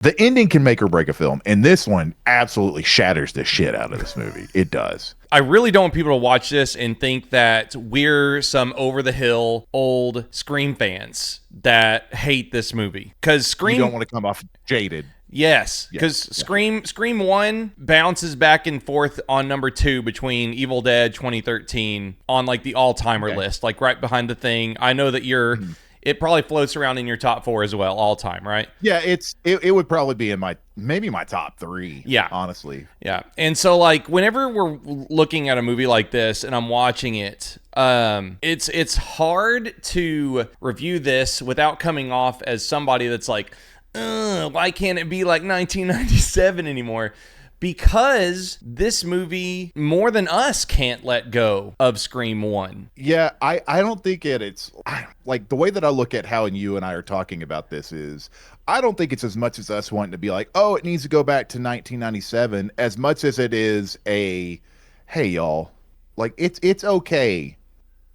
The ending can make or break a film, and this one absolutely shatters the shit out of this movie. It does. I really don't want people to watch this and think that we're some over-the-hill old Scream fans that hate this movie. Because Scream... You don't want to come off jaded. Yes, because Scream 1 bounces back and forth on number 2 between Evil Dead 2013 on like the all-timer list, like right behind The Thing. I know that you're... It probably floats around in your top 4 as well, all time, right? Yeah, it would probably be in my top 3. Yeah, honestly. Yeah, and so like whenever we're looking at a movie like this and I'm watching it, it's hard to review this without coming off as somebody that's like, why can't it be like 1997 anymore? Because this movie, more than us, can't let go of Scream 1. Yeah, I don't think it's like the way that I look at how you and I are talking about this is I don't think it's as much as us wanting to be like, oh, it needs to go back to 1997 as much as it is a, hey, y'all, like it's okay.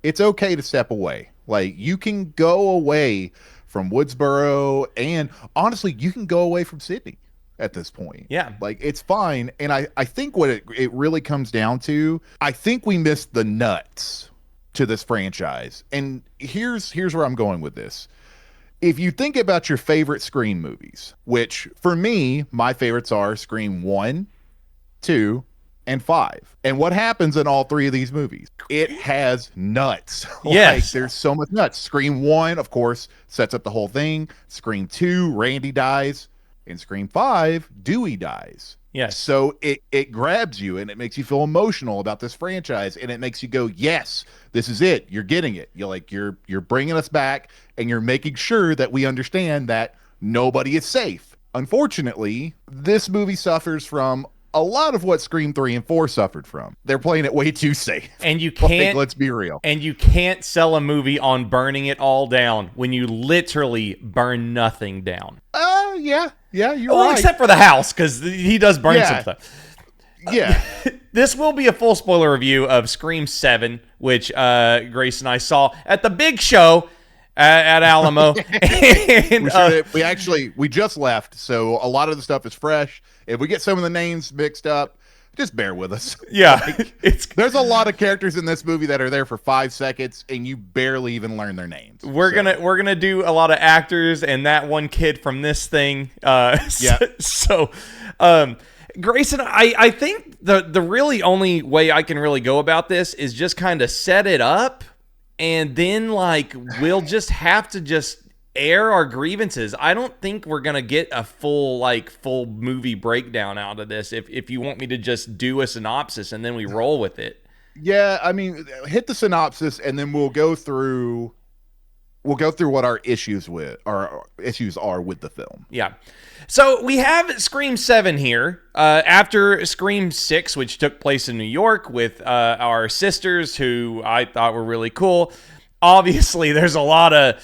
It's okay to step away. Like you can go away from Woodsboro and honestly, you can go away from Sydney. At this point. Yeah. Like it's fine. And I think what it really comes down to, I think we missed the nuts to this franchise. And here's where I'm going with this. If you think about your favorite Scream movies, which for me, my favorites are Scream 1, 2, and 5. And what happens in all 3 of these movies? It has nuts. Yes. Like, there's so much nuts. Scream 1, of course, sets up the whole thing. Scream 2, Randy dies. In Scream 5, Dewey dies. Yes. So it grabs you and it makes you feel emotional about this franchise and it makes you go, yes, this is it. You're getting it. You're bringing us back and you're making sure that we understand that nobody is safe. Unfortunately, this movie suffers from a lot of what Scream 3 and 4 suffered from. They're playing it way too safe. And you can't... let's be real. And you can't sell a movie on burning it all down when you literally burn nothing down. Yeah, you're well, right. Except for the house, because he does burn some stuff. Yeah. This will be a full spoiler review of Scream 7, which Grace and I saw at the big show at Alamo. And, we just left, so a lot of the stuff is fresh. If we get some of the names mixed up, just bear with us. Yeah. There's a lot of characters in this movie that are there for 5 seconds and you barely even learn their names. We're gonna do a lot of actors and that one kid from this thing. So Grayson, I think the really only way I can really go about this is just kind of set it up and then like we'll just have to just air our grievances. I don't think we're gonna get a full movie breakdown out of this if you want me to just do a synopsis and then we roll with it. Yeah, I mean, hit the synopsis and then we'll go through what our issues are with the film. Yeah. So we have Scream 7 here. After Scream 6, which took place in New York with our sisters, who I thought were really cool. Obviously, there's a lot of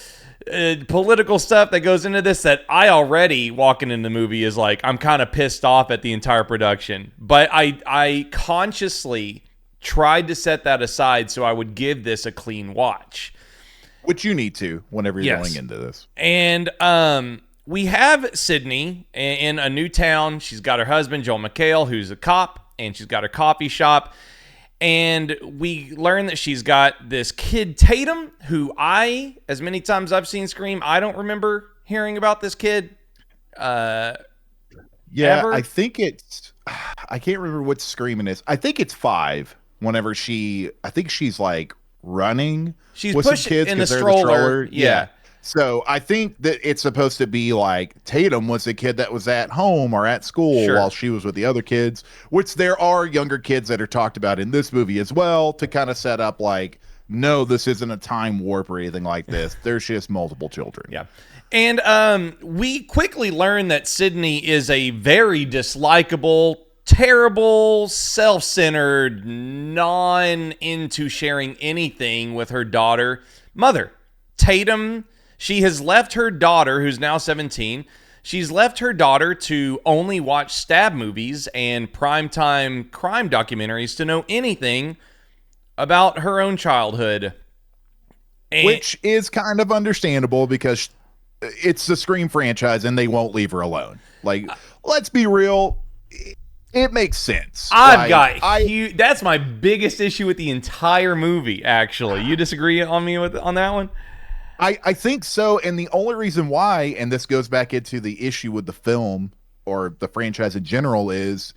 political stuff that goes into this that I already, walking in the movie, is like, I'm kind of pissed off at the entire production. But I consciously tried to set that aside so I would give this a clean watch. Which you need to whenever you're going into this. And we have Sydney in a new town. She's got her husband, Joel McHale, who's a cop, and she's got her coffee shop. And we learn that she's got this kid, Tatum, who as many times I've seen Scream, I don't remember hearing about this kid. Ever. I think I can't remember what Scream it is. I think it's 5 whenever she's like running. She's with pushing some kids in the stroller. stroller. Yeah. So I think that it's supposed to be like Tatum was the kid that was at home or at school while she was with the other kids, which there are younger kids that are talked about in this movie as well to kind of set up like, no, this isn't a time warp or anything like this. There's just multiple children. Yeah. And we quickly learn that Sydney is a very dislikable, terrible, self-centered, into sharing anything with her daughter, mother. Tatum, she has left her daughter, who's now 17, she's left her daughter to only watch stab movies and primetime crime documentaries to know anything about her own childhood. Which is kind of understandable because it's the Scream franchise, and they won't leave her alone. Like, let's be real. It makes sense. That's my biggest issue with the entire movie, actually. You disagree on me on that one? I think so, and the only reason why, and this goes back into the issue with the film or the franchise in general, is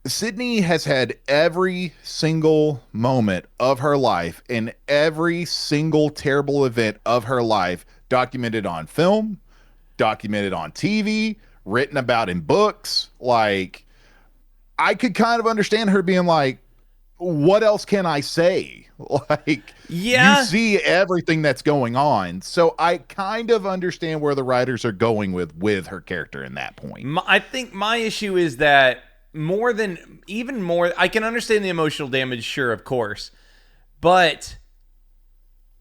Sydney has had every single moment of her life and every single terrible event of her life documented on film, documented on TV, written about in books. Like, I could kind of understand her being like, what else can I say? Like, yeah, you see everything that's going on. So I kind of understand where the writers are going with her character in that point. I think my issue is that even more, I can understand the emotional damage, sure, of course, but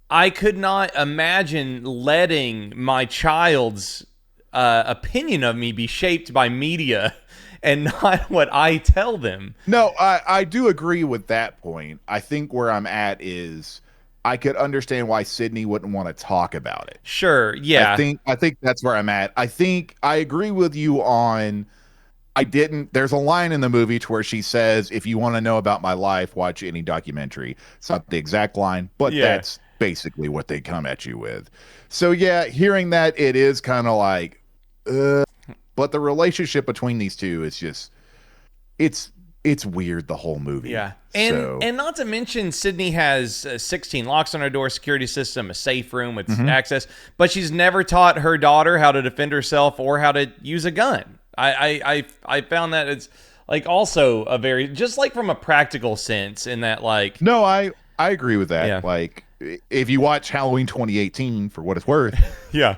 I could not imagine letting my child's opinion of me be shaped by media and not what I tell them. No, I do agree with that point. I think where I'm at is I could understand why Sydney wouldn't want to talk about it. Sure, yeah. I think that's where I'm at. I think I agree with you on there's a line in the movie to where she says, if you want to know about my life, watch any documentary. It's not the exact line, but that's basically what they come at you with. So yeah, hearing that, it is kind of like, but the relationship between these two is just, it's weird, the whole movie. Yeah. And not to mention, Sydney has 16 locks on her door, security system, a safe room with access, but she's never taught her daughter how to defend herself or how to use a gun. I found that it's like also a very, just like from a practical sense in that, like. No, I agree with that. Yeah. Like, if you watch Halloween 2018 for what it's worth. Yeah.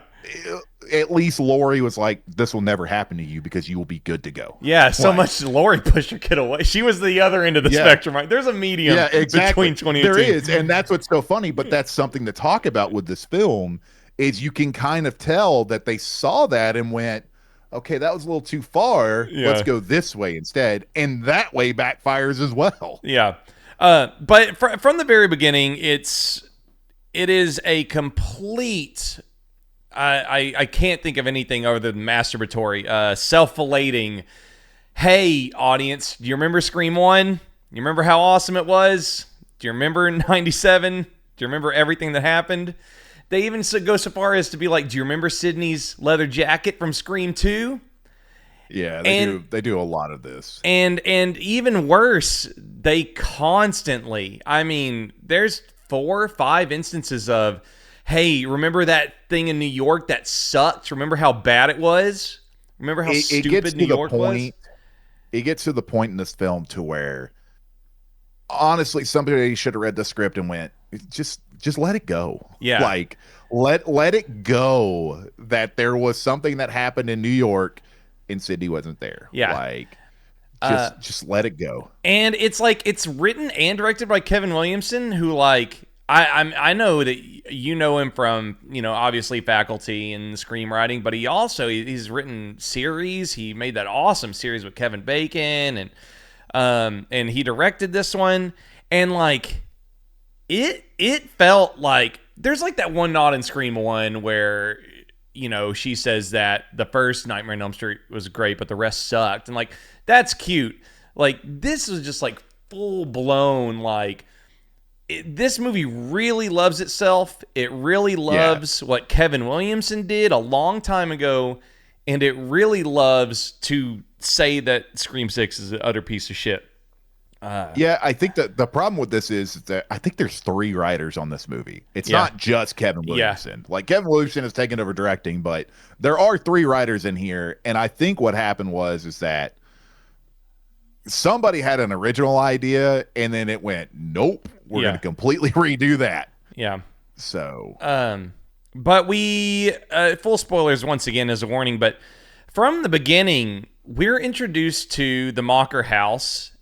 At least Lori was like, this will never happen to you because you will be good to go. Yeah, so much Lori pushed her kid away. She was the other end of the spectrum, right? There's a medium between 2018. There is, and that's what's so funny, but that's something to talk about with this film, is you can kind of tell that they saw that and went, okay, that was a little too far. Yeah. Let's go this way instead. And that way backfires as well. Yeah. But from the very beginning, it is a complete... I can't think of anything other than masturbatory, self-filleting. Hey, audience, do you remember Scream 1? You remember how awesome it was? Do you remember 97? Do you remember everything that happened? They even go so far as to be like, do you remember Sydney's leather jacket from Scream 2? Yeah, they do a lot of this. And even worse, they constantly, I mean, there's 4 or 5 instances of, hey, remember that thing in New York that sucked? Remember how bad it was? Remember how stupid New York was? It gets to the point in this film to where, honestly, somebody should have read the script and went, just let it go. Yeah. Like, let it go that there was something that happened in New York and Sydney wasn't there. Yeah. Like, just let it go. And it's like, it's written and directed by Kevin Williamson, who, like, I know that you know him from, obviously Faculty and screenwriting, but he's written series. He made that awesome series with Kevin Bacon, and he directed this one, and like it felt like there's like that one nod in Scream 1 where she says that the first Nightmare on Elm Street was great, but the rest sucked, and like that's cute. Like this was just like full blown like. This movie really loves itself. It really loves what Kevin Williamson did a long time ago, and it really loves to say that Scream 6 is an utter piece of shit. I think that the problem with this is that I think there's 3 writers on this movie. It's not just Kevin Williamson. Like, Kevin Williamson has taken over directing, but there are 3 writers in here, and I think what happened is that somebody had an original idea, and then it went, nope, we're going to completely redo that. Yeah. So. But we, full spoilers once again as a warning, but from the beginning, we're introduced to the Mocker house.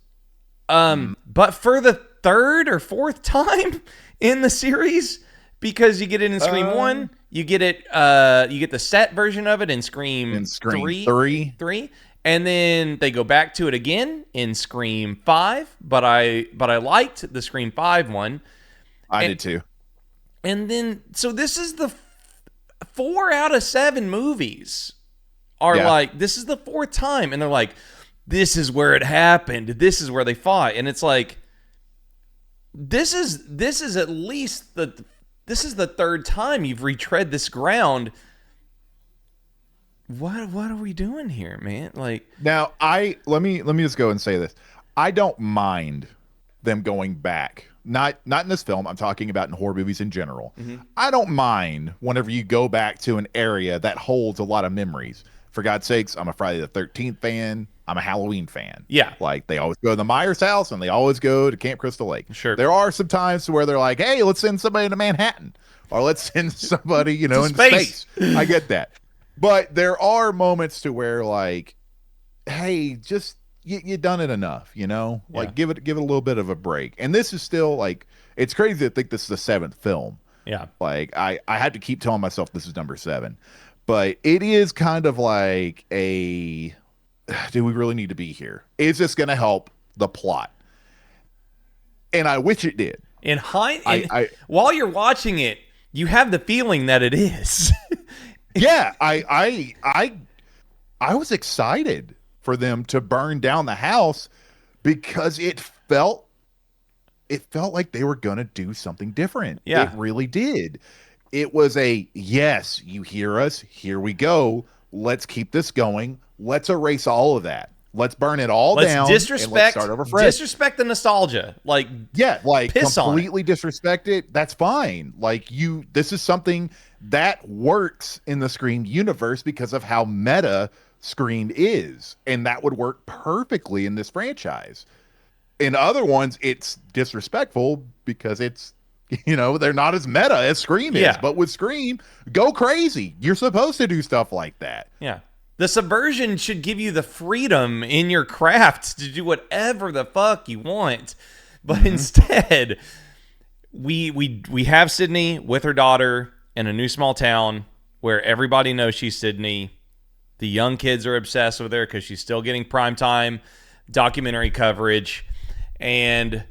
But for the 3rd or 4th time in the series, because you get it in Scream 1, you get the set version of it in Scream 3. And then they go back to it again in Scream 5, but I liked the Scream 5 one. I did too. And then, so this is 4 out of 7 movies are like, this is the 4th time, and they're like, this is where it happened. This is where they fought, and it's like, this is at least the 3rd time you've retread this ground. What are we doing here, man? Like, now let me just go and say this. I don't mind them going back. Not in this film. I'm talking about in horror movies in general. I don't mind whenever you go back to an area that holds a lot of memories. For God's sakes, I'm a Friday the 13th fan. I'm a Halloween fan. Yeah. Like, they always go to the Myers house and they always go to Camp Crystal Lake. Sure. There are some times where they're like, hey, let's send somebody to Manhattan, or let's send somebody, into space. I get that. But there are moments to where, like, hey, just you done it enough, like, give it a little bit of a break. And this is still, like, it's crazy to think this is the 7th film. Yeah. Like, I had to keep telling myself this is number 7, but it is kind of like do we really need to be here? Is this going to help the plot? And I wish it did. While you're watching it, you have the feeling that it is. Yeah, I was excited for them to burn down the house because it felt like they were going to do something different. Yeah. It really did. It was yes, you hear us, here we go. Let's keep this going. Let's erase all of that. Let's burn it all down. And let's start over fresh. Disrespect the nostalgia. Like, piss completely disrespect it. That's fine. Like, this is something that works in the Scream universe because of how meta Scream is, and that would work perfectly in this franchise. In other ones, it's disrespectful because it's, they're not as meta as Scream is. But with Scream, go crazy. You're supposed to do stuff like that. Yeah. The subversion should give you the freedom in your craft to do whatever the fuck you want. But instead, we have Sydney with her daughter in a new small town where everybody knows she's Sydney. The young kids are obsessed with her because she's still getting primetime documentary coverage. And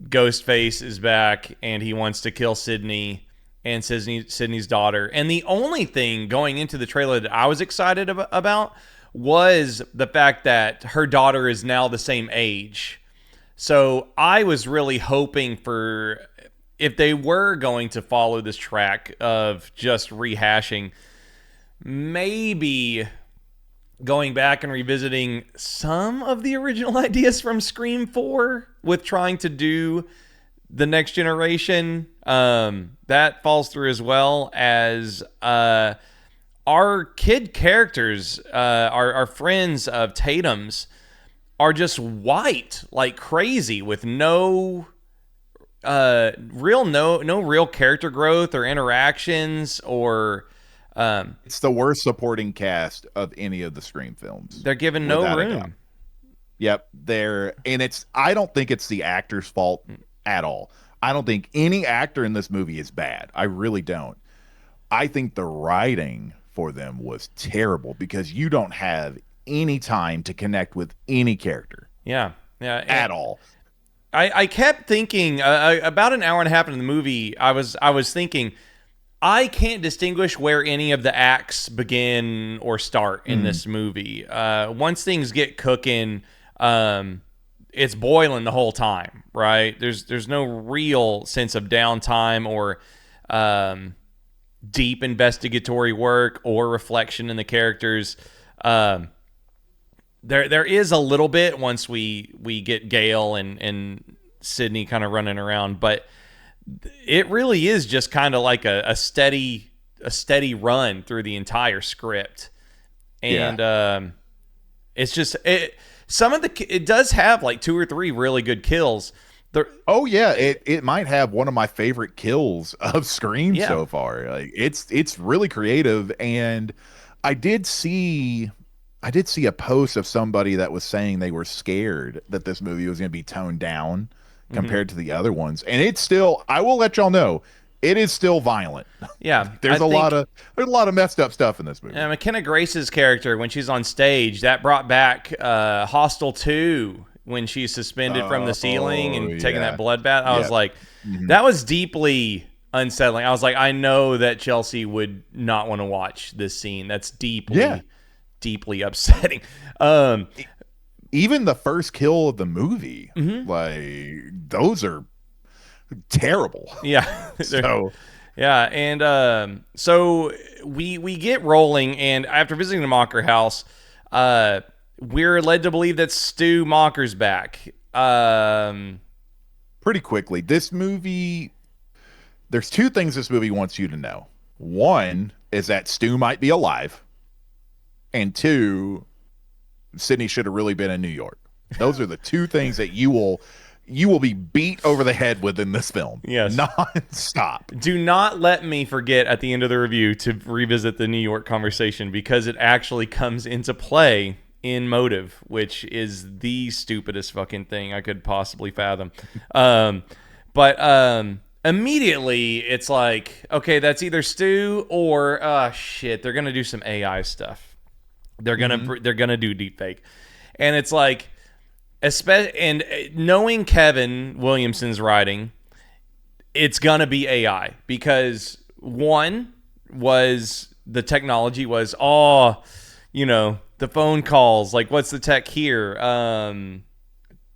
Ghostface is back, and he wants to kill Sydney and Sydney's daughter. And the only thing going into the trailer that I was excited about was the fact that her daughter is now the same age. So I was really hoping for, if they were going to follow this track of just rehashing, maybe going back and revisiting some of the original ideas from Scream 4 with trying to do the next generation. That falls through, as well as our kid characters, our friends of Tatum's, are just white like crazy with no real character growth or interactions, or it's the worst supporting cast of any of the Scream films. They're given no room. Yep, I don't think it's the actor's fault at all. I don't think any actor in this movie is bad. I really don't. I think the writing for them was terrible because you don't have any time to connect with any character. Yeah. At all. I kept thinking about an hour and a half into the movie, I was thinking, I can't distinguish where any of the acts begin or start in this movie. Once things get cooking, it's boiling the whole time, right? There's no real sense of downtime or deep investigatory work or reflection in the characters. There is a little bit once we get Gale and Sydney kind of running around, but it really is just kind of like a steady run through the entire script. And it's just it does have like 2 or 3 really good kills. It might have one of my favorite kills of Scream so far. Like, it's really creative, and I did see a post of somebody that was saying they were scared that this movie was going to be toned down compared to the other ones, and it's still, I will let y'all know, it is still violent. Yeah, there's a lot of messed up stuff in this movie. McKenna Grace's character, when she's on stage, that brought back Hostel 2 when she's suspended from the ceiling and taking that blood bath. I was like, that was deeply unsettling. I was like, I know that Chelsea would not want to watch this scene. That's deeply upsetting. Even the first kill of the movie, like those are terrible. Yeah. So yeah, and so we get rolling, and after visiting the Mocker house, we're led to believe that Stu Mocker's back. Pretty quickly, this movie, there's two things this movie wants you to know. One is that Stu might be alive, and two, Sydney should have really been in New York. Those are the two things that you will be beat over the head with in this film. Yes. Non-stop. Do not let me forget at the end of the review to revisit the New York conversation, because it actually comes into play in Motive, which is the stupidest fucking thing I could possibly fathom. But immediately it's like, okay, that's either Stu or shit, they're gonna do some AI stuff. They're gonna do deepfake, and it's like, and knowing Kevin Williamson's writing, it's gonna be AI, because one was the technology was the phone calls, like what's the tech here?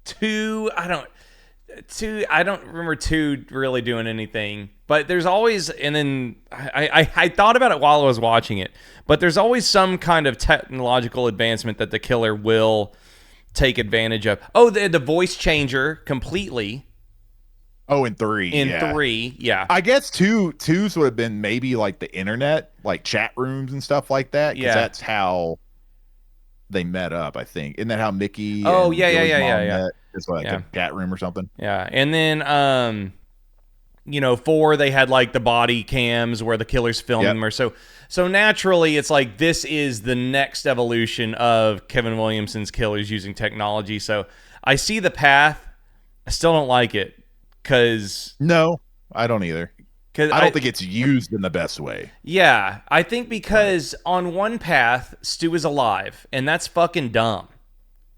Two, I don't remember two really doing anything, but there's always, and then I thought about it while I was watching it, but there's always some kind of technological advancement that the killer will take advantage of. Oh, the voice changer completely. Oh, in three. Yeah. I guess twos would have been maybe like the internet, like chat rooms and stuff like that. Because that's how they met up, I think. Isn't that how Mickey? Oh, and yeah. Met? It's like a chat room or something. Yeah, and then 4, they had like the body cams where the killer's filming them. So naturally, it's like this is the next evolution of Kevin Williamson's killers using technology. So I see the path. I still don't like it, because no, I don't either. Because I don't think it's used in the best way. Yeah, I think because on one path, Stu is alive, and that's fucking dumb.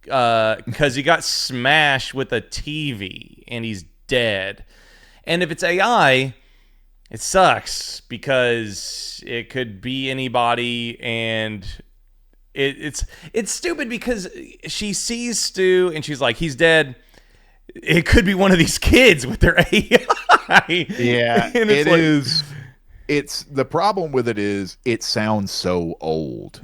Because he got smashed with a TV and he's dead. And if it's AI, it sucks, because it could be anybody, and it's stupid because she sees Stu and she's like, he's dead. It could be one of these kids with their AI. Yeah, and it's the problem with it is it sounds so old.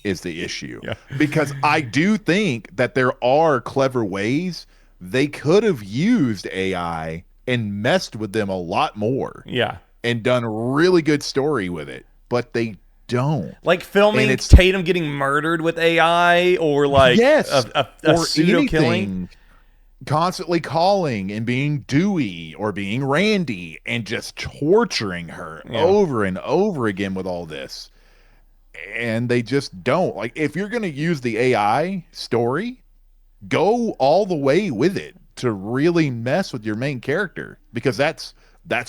Is the issue. Because I do think that there are clever ways they could have used AI and messed with them a lot more. Yeah. And done a really good story with it, but they don't. Like filming Tatum getting murdered with AI, or like a pseudo killing. Constantly calling and being Dewey or being Randy and just torturing her over and over again with all this. And they just don't. Like, if you're going to use the AI story, go all the way with it to really mess with your main character, because that's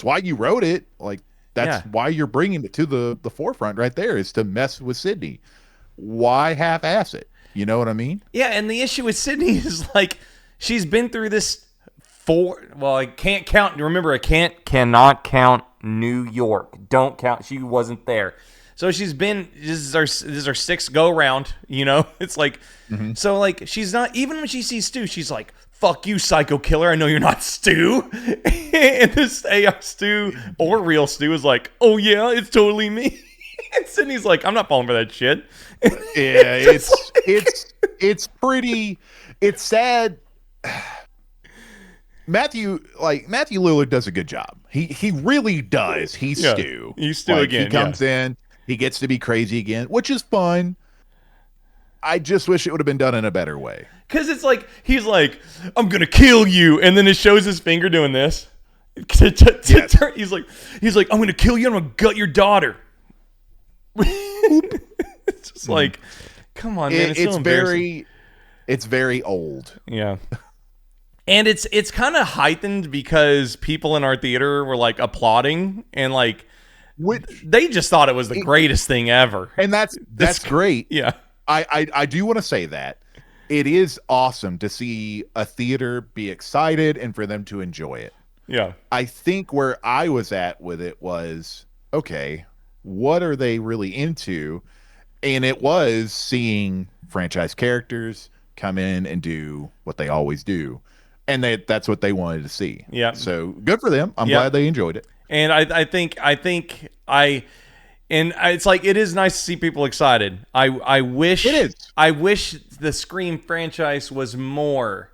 why you wrote it. Like, that's why you're bringing it to the forefront right there, is to mess with Sydney. Why half-ass it? You know what I mean? Yeah, and the issue with Sydney is, like, she's been through this I can't count. Remember, cannot count New York. Don't count. She wasn't there. So she's been, this is our sixth go round, it's like, so like, she's not, even when she sees Stu, she's like, fuck you, psycho killer. I know you're not Stu. And this AI Stu or real Stu is like, oh yeah, it's totally me. And Sydney's like, I'm not falling for that shit. Yeah, it's pretty, it's sad. Matthew Lillard does a good job. He really does. He's Stu. He's Stu again. He comes in. He gets to be crazy again, which is fun. I just wish it would have been done in a better way. Because it's like, he's like, I'm going to kill you. And then it shows his finger doing this. He's like, I'm going to kill you. I'm going to gut your daughter. It's just like, come on, man. It's so embarrassing. It's very old. Yeah. And it's kind of heightened because people in our theater were like applauding and like, they just thought it was the greatest thing ever. And that's great. Yeah. I do want to say that it is awesome to see a theater be excited and for them to enjoy it. Yeah. I think where I was at with it was, okay, what are they really into? And it was seeing franchise characters come in and do what they always do. And that's what they wanted to see. Yeah. So good for them. I'm Yep. glad they enjoyed it. And it's like, it is nice to see people excited. I wish It is. I wish the Scream franchise was more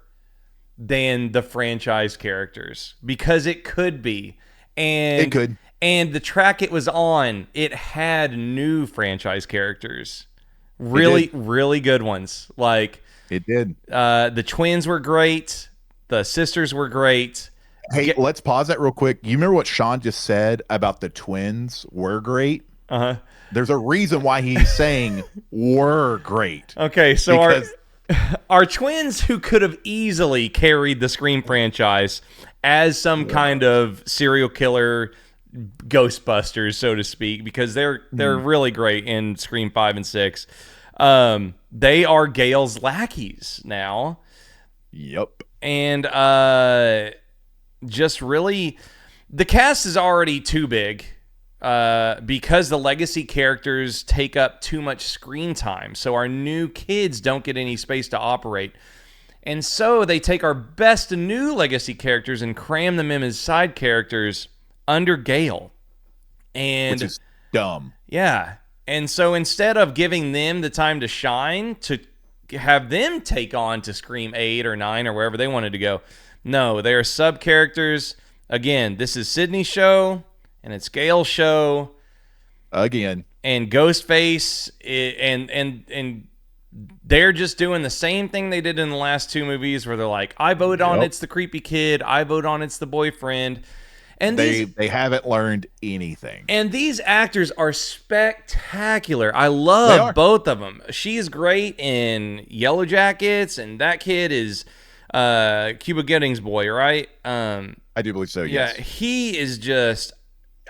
than the franchise characters, because it could be. And It could. And the track it was on, it had new franchise characters. Really, really good ones. Like, it did. The twins were great. The sisters were great. Hey, let's pause that real quick. You remember what Sean just said about the twins were great? Uh-huh. There's a reason why he's saying were great. Okay, so our twins, who could have easily carried the Scream franchise as some kind of serial killer Ghostbusters, so to speak, because they're really great in Scream 5 and 6. They are Gale's lackeys now. Yep. And just really, the cast is already too big because the legacy characters take up too much screen time. So our new kids don't get any space to operate. And so they take our best new legacy characters and cram them in as side characters under Gale. And which is dumb. Yeah. And so instead of giving them the time to shine, to have them take on to Scream 8 or 9 or wherever they wanted to go, no, they are sub-characters. Again, this is Sydney's show, and it's Gale's show. Again. And Ghostface, and they're just doing the same thing they did in the last two movies, where they're like, I vote on it's the creepy kid, I vote on it's the boyfriend. And they haven't learned anything. And these actors are spectacular. I love both of them. She is great in Yellow Jackets, and that kid is Cuba Gooding's boy, right? I do believe so, yes. Yeah, he is just,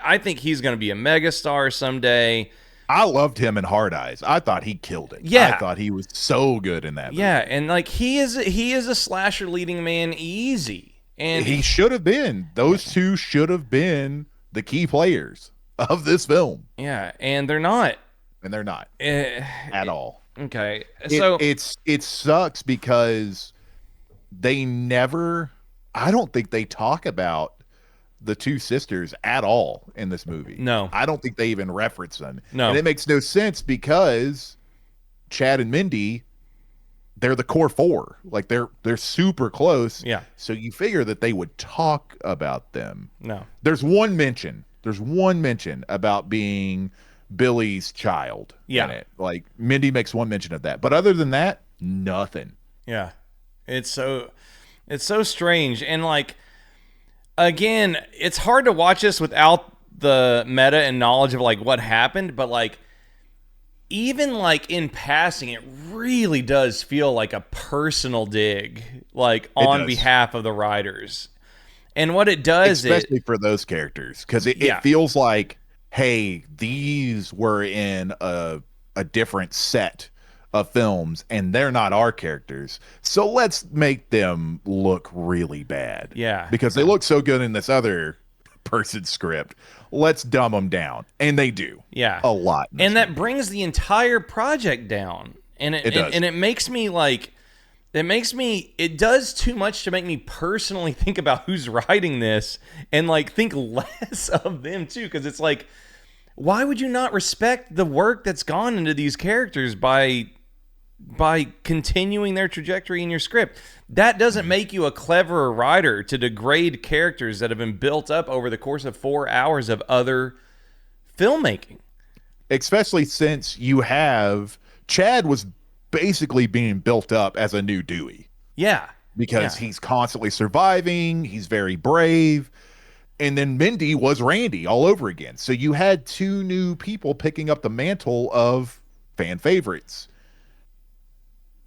I think he's going to be a megastar someday. I loved him in Hard Eyes. I thought he killed it. Yeah. I thought he was so good in that movie. Yeah, and like he is a slasher leading man easy. And he should have been. Those two should have been the key players of this film. Yeah, and they're not. And they're not at all. Okay, so it sucks because they never. I don't think they talk about the two sisters at all in this movie. No, I don't think they even reference them. No, and it makes no sense because Chad and Mindy, they're the core four. Like they're super close. Yeah. So you figure that they would talk about them. No. There's one mention about being Billy's child in it. Like Mindy makes one mention of that. But other than that, nothing. Yeah. It's so strange. And like, again, it's hard to watch this without the meta and knowledge of like what happened, but like, even like in passing, it really does feel like a personal dig, like on behalf of the writers. And what it does, especially for those characters, because it feels like, hey, these were in a different set of films, and they're not our characters, so let's make them look really bad. Yeah, because they look so good in this other person's script. Let's dumb them down, and they do. Yeah, a lot, and that brings the entire project down. And it does. And it makes me like, it does too much to make me personally think about who's writing this and like think less of them too, because it's like, why would you not respect the work that's gone into these characters by continuing their trajectory in your script? That doesn't make you a cleverer writer to degrade characters that have been built up over the course of 4 hours of other filmmaking. Especially since you have Chad was basically being built up as a new Dewey. Yeah. Because he's constantly surviving, he's very brave. And then Mindy was Randy all over again. So you had two new people picking up the mantle of fan favorites.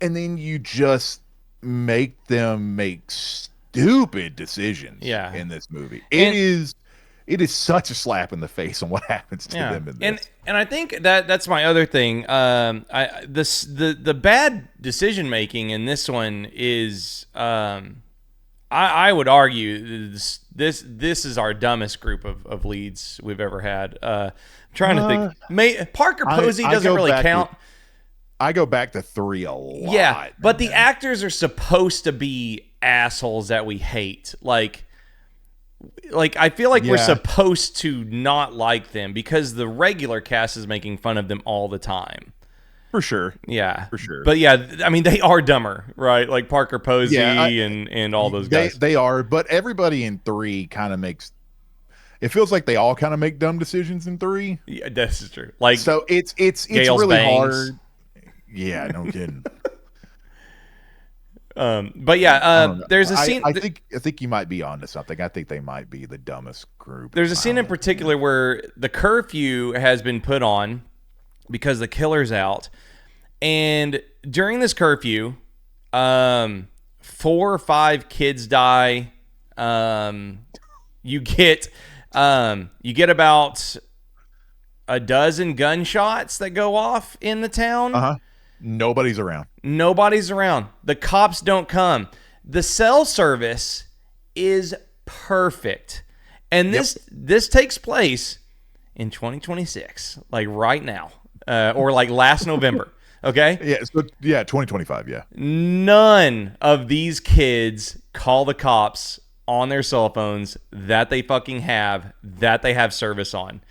And then you just make them make stupid decisions in this movie. It is such a slap in the face on what happens to them in this. And I think that's my other thing. The bad decision making in this one is I I would argue this is our dumbest group of leads we've ever had. I'm trying to think. Parker Posey doesn't really count. I go back to 3 a lot. Yeah, but the actors are supposed to be assholes that we hate. Like I feel like we're supposed to not like them because the regular cast is making fun of them all the time. For sure. Yeah. For sure. But yeah, I mean, they are dumber, right? Like Parker Posey and all those guys. They are, but everybody in 3 kind of makes... It feels like they all kind of make dumb decisions in 3. Yeah, this is true. Like, so it's really hard. Yeah, no kidding. But yeah, there's a scene. I think you might be onto something. I think they might be the dumbest group. There's a scene in particular where the curfew has been put on because the killer's out, and during this curfew, 4 or 5 kids die. You get about a dozen gunshots that go off in the town. Nobody's around. The cops don't come. The cell service is perfect. And this takes place in 2026, like right now, or like last November. Okay? Yeah, so 2025, yeah. None of these kids call the cops on their cell phones that they have service on,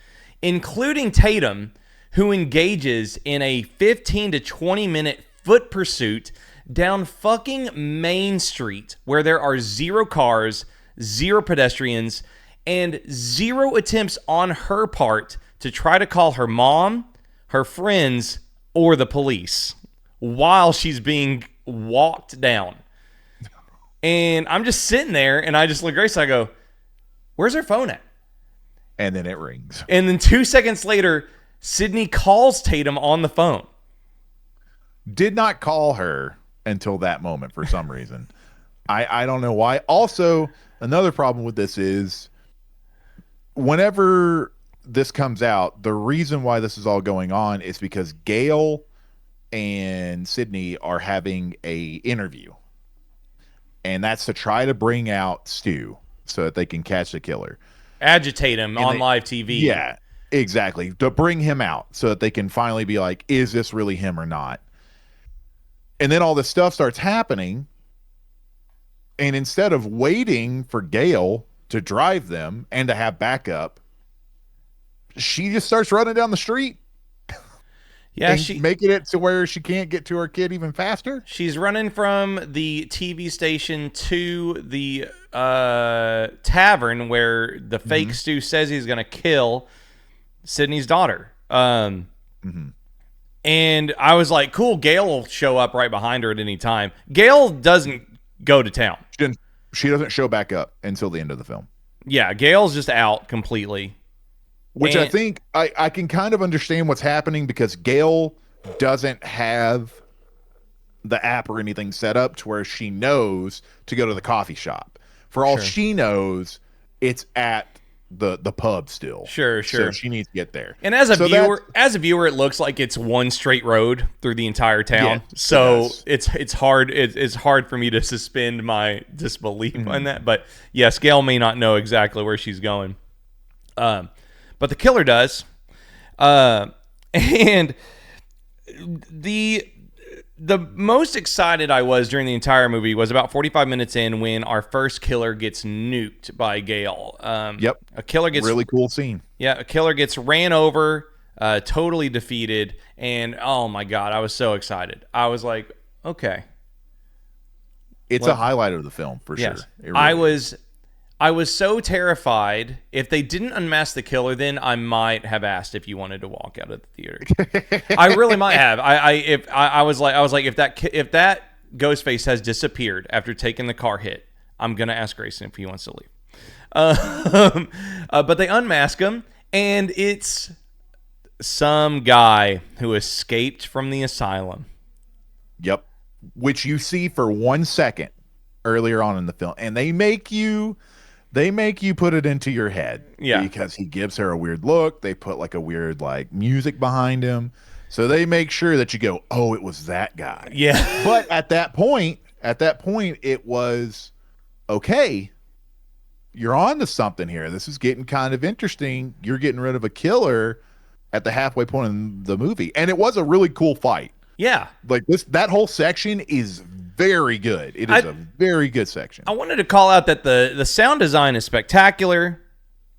including Tatum, who engages in a 15 to 20 minute foot pursuit down fucking Main Street where there are 0 cars, 0 pedestrians, and 0 attempts on her part to try to call her mom, her friends, or the police while she's being walked down. And I'm just sitting there, and I just look at Grace, and I go, where's her phone at? And then it rings. And then 2 seconds later, Sydney calls Tatum on the phone. Did not call her until that moment for some reason. I don't know why. Also, another problem with this is whenever this comes out, the reason why this is all going on is because Gail and Sydney are having a interview. And that's to try to bring out Stu so that they can catch the killer. Agitate him on live TV. Yeah, exactly. To bring him out so that they can finally be like, is this really him or not? And then all this stuff starts happening. And instead of waiting for Gail to drive them and to have backup, she just starts running down the street. Yeah, making it to where she can't get to her kid even faster. She's running from the TV station to the tavern where the fake Stu says he's going to kill Sydney's daughter. And I was like, cool, Gail will show up right behind her at any time. Gail doesn't go to town. She doesn't show back up until the end of the film. Yeah, Gail's just out completely. Which I think I can kind of understand what's happening because Gail doesn't have the app or anything set up to where she knows to go to the coffee shop. For all she knows, it's at the pub still. Sure. So she needs to get there. And as a viewer, it looks like it's one straight road through the entire town. Yeah, so it's hard. It's hard for me to suspend my disbelief on that. But yes, Gail may not know exactly where she's going. But the killer does. And the most excited I was during the entire movie was about 45 minutes in when our first killer gets nuked by Gale. A killer gets really cool scene. Yeah, a killer gets ran over, totally defeated, and oh my god, I was so excited. I was like, okay, it's a highlight of the film for sure. Really I was so terrified. If they didn't unmask the killer, then I might have asked if you wanted to walk out of the theater. I really might have. I was like, if that Ghostface has disappeared after taking the car hit, I'm gonna ask Grayson if he wants to leave. But they unmask him, and it's some guy who escaped from the asylum. Yep, which you see for 1 second earlier on in the film, and they make you put it into your head. Yeah. Because he gives her a weird look. They put like a weird like music behind him. So they make sure that you go, oh, it was that guy. Yeah. But at that point, it was okay, you're on to something here. This is getting kind of interesting. You're getting rid of a killer at the halfway point in the movie. And it was a really cool fight. Yeah. Like that whole section is very good. It is a very good section. I wanted to call out that the sound design is spectacular.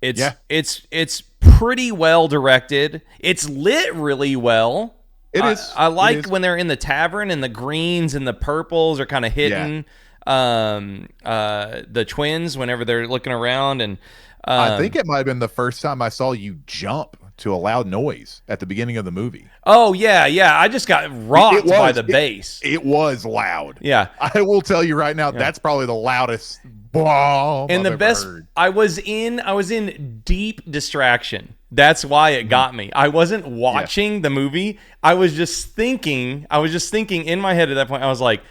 It's pretty well directed. It's lit really well. It is. I like when they're in the tavern and the greens and the purples are kind of hitting the twins whenever they're looking around. And I think it might have been the first time I saw you jump to a loud noise at the beginning of the movie. Oh, yeah. I just got rocked by the bass. It was loud. Yeah. I will tell you right now, that's probably the loudest bomb and I've the best heard. I was in deep distraction. That's why it got me. I wasn't watching the movie. I was just thinking in my head at that point. I was like,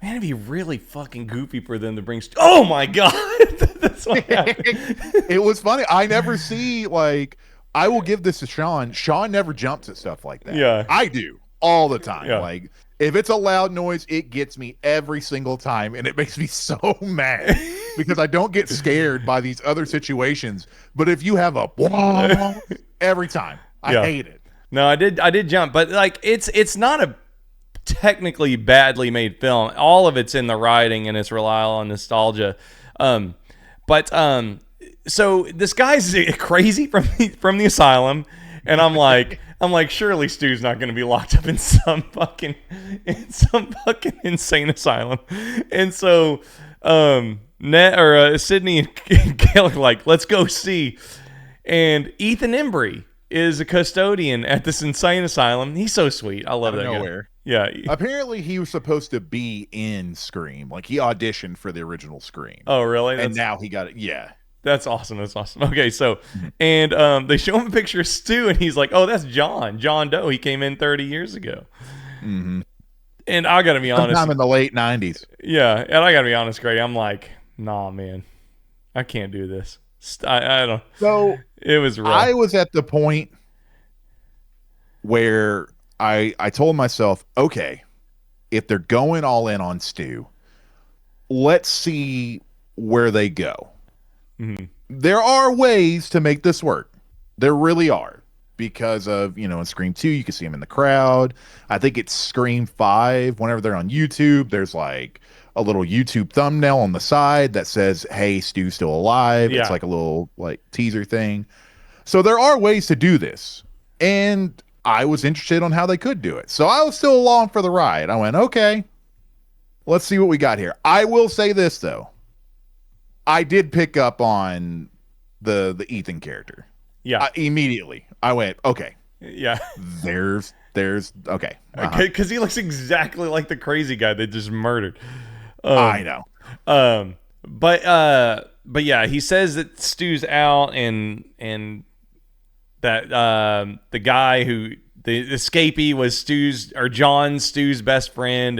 man, it'd be really fucking goofy for them to bring oh my god. That's what happened. It was funny. I never see, like, I will give this to Sean. Sean never jumps at stuff like that. Yeah. I do all the time. Yeah. Like, if it's a loud noise, it gets me every single time, and it makes me so mad because I don't get scared by these other situations. But if you have a every time, I hate it. No, I did jump, but like it's not a technically badly made film. All of it's in the writing and it's reliable on nostalgia. So this guy's crazy from the asylum, and I'm like, surely Stu's not going to be locked up in some fucking insane asylum. And so Sydney and Gail are like, let's go see. And Ethan Embry is a custodian at this insane asylum. He's so sweet. I love that guy. Yeah. Apparently he was supposed to be in Scream. Like, he auditioned for the original Scream. Oh, really? And now he got it. Yeah. That's awesome. Okay, so, and they show him a picture of Stu, and he's like, oh, that's John Doe. He came in 30 years ago. Mm-hmm. And I got to be honest. Sometime in the late 90s. Yeah, and I got to be honest, Grady. I'm like, nah, man. I can't do this. I don't. So, it was rough. I was at the point where I told myself, okay, if they're going all in on Stu, let's see where they go. Mm-hmm. There are ways to make this work. There really are. Because of, in Scream 2, you can see him in the crowd. I think it's Scream 5. Whenever they're on YouTube, there's like a little YouTube thumbnail on the side that says, hey, Stu's still alive. Yeah. It's like a little like teaser thing. So there are ways to do this. And I was interested on how they could do it. So I was still along for the ride. I went, okay, let's see what we got here. I will say this, though. I did pick up on the Ethan character. Yeah. Immediately. I went, okay. Yeah. There's okay. Because he looks exactly like the crazy guy they just murdered. I know. But yeah, he says that Stu's out and that the guy who the escapee was Stu's best friend,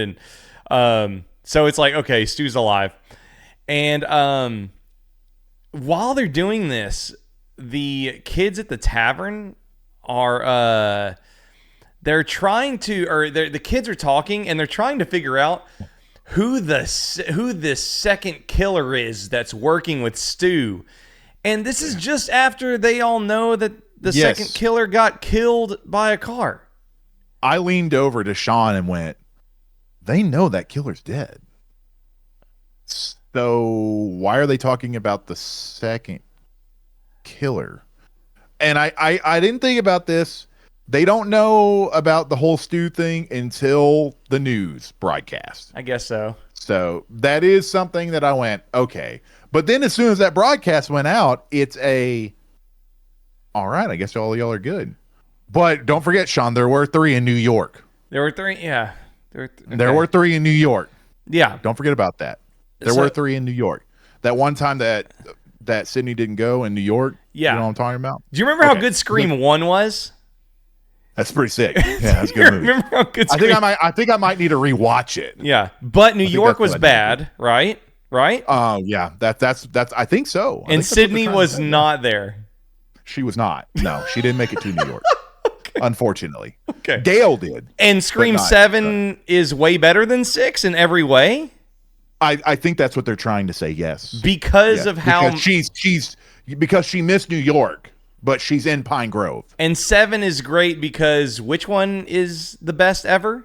and so it's like, okay, Stu's alive. And while they're doing this, the kids at the tavern are the kids are talking, and they're trying to figure out who this second killer is that's working with Stu. And this is just after they all know that the second killer got killed by a car. I leaned over to Sean and went, they know that killer's dead. So why are they talking about the second killer? And I didn't think about this. They don't know about the whole Stu thing until the news broadcast. I guess so. So that is something that I went, okay. But then as soon as that broadcast went out, it's all right, I guess all y'all are good. But don't forget, Sean, there were 3 in New York. There were 3, yeah. There were 3 in New York. Yeah. Don't forget about that. There were 3 in New York. That one time that Sydney didn't go in New York. Yeah. You know what I'm talking about? Do you remember how good Scream 1 was? That's pretty sick. Yeah, that's a good movie. Remember how good Scream? I think I might need to rewatch it. Yeah. But New York was bad, right? Right? Oh, yeah. That's I think so. And Sydney was not there. She was not. No, she didn't make it to New York. Okay. Unfortunately. Okay. Gail did. And Scream 7 is way better than 6 in every way? I think that's what they're trying to say. Yes, because of how because she missed New York, but she's in Pine Grove. And 7 is great because which one is the best ever?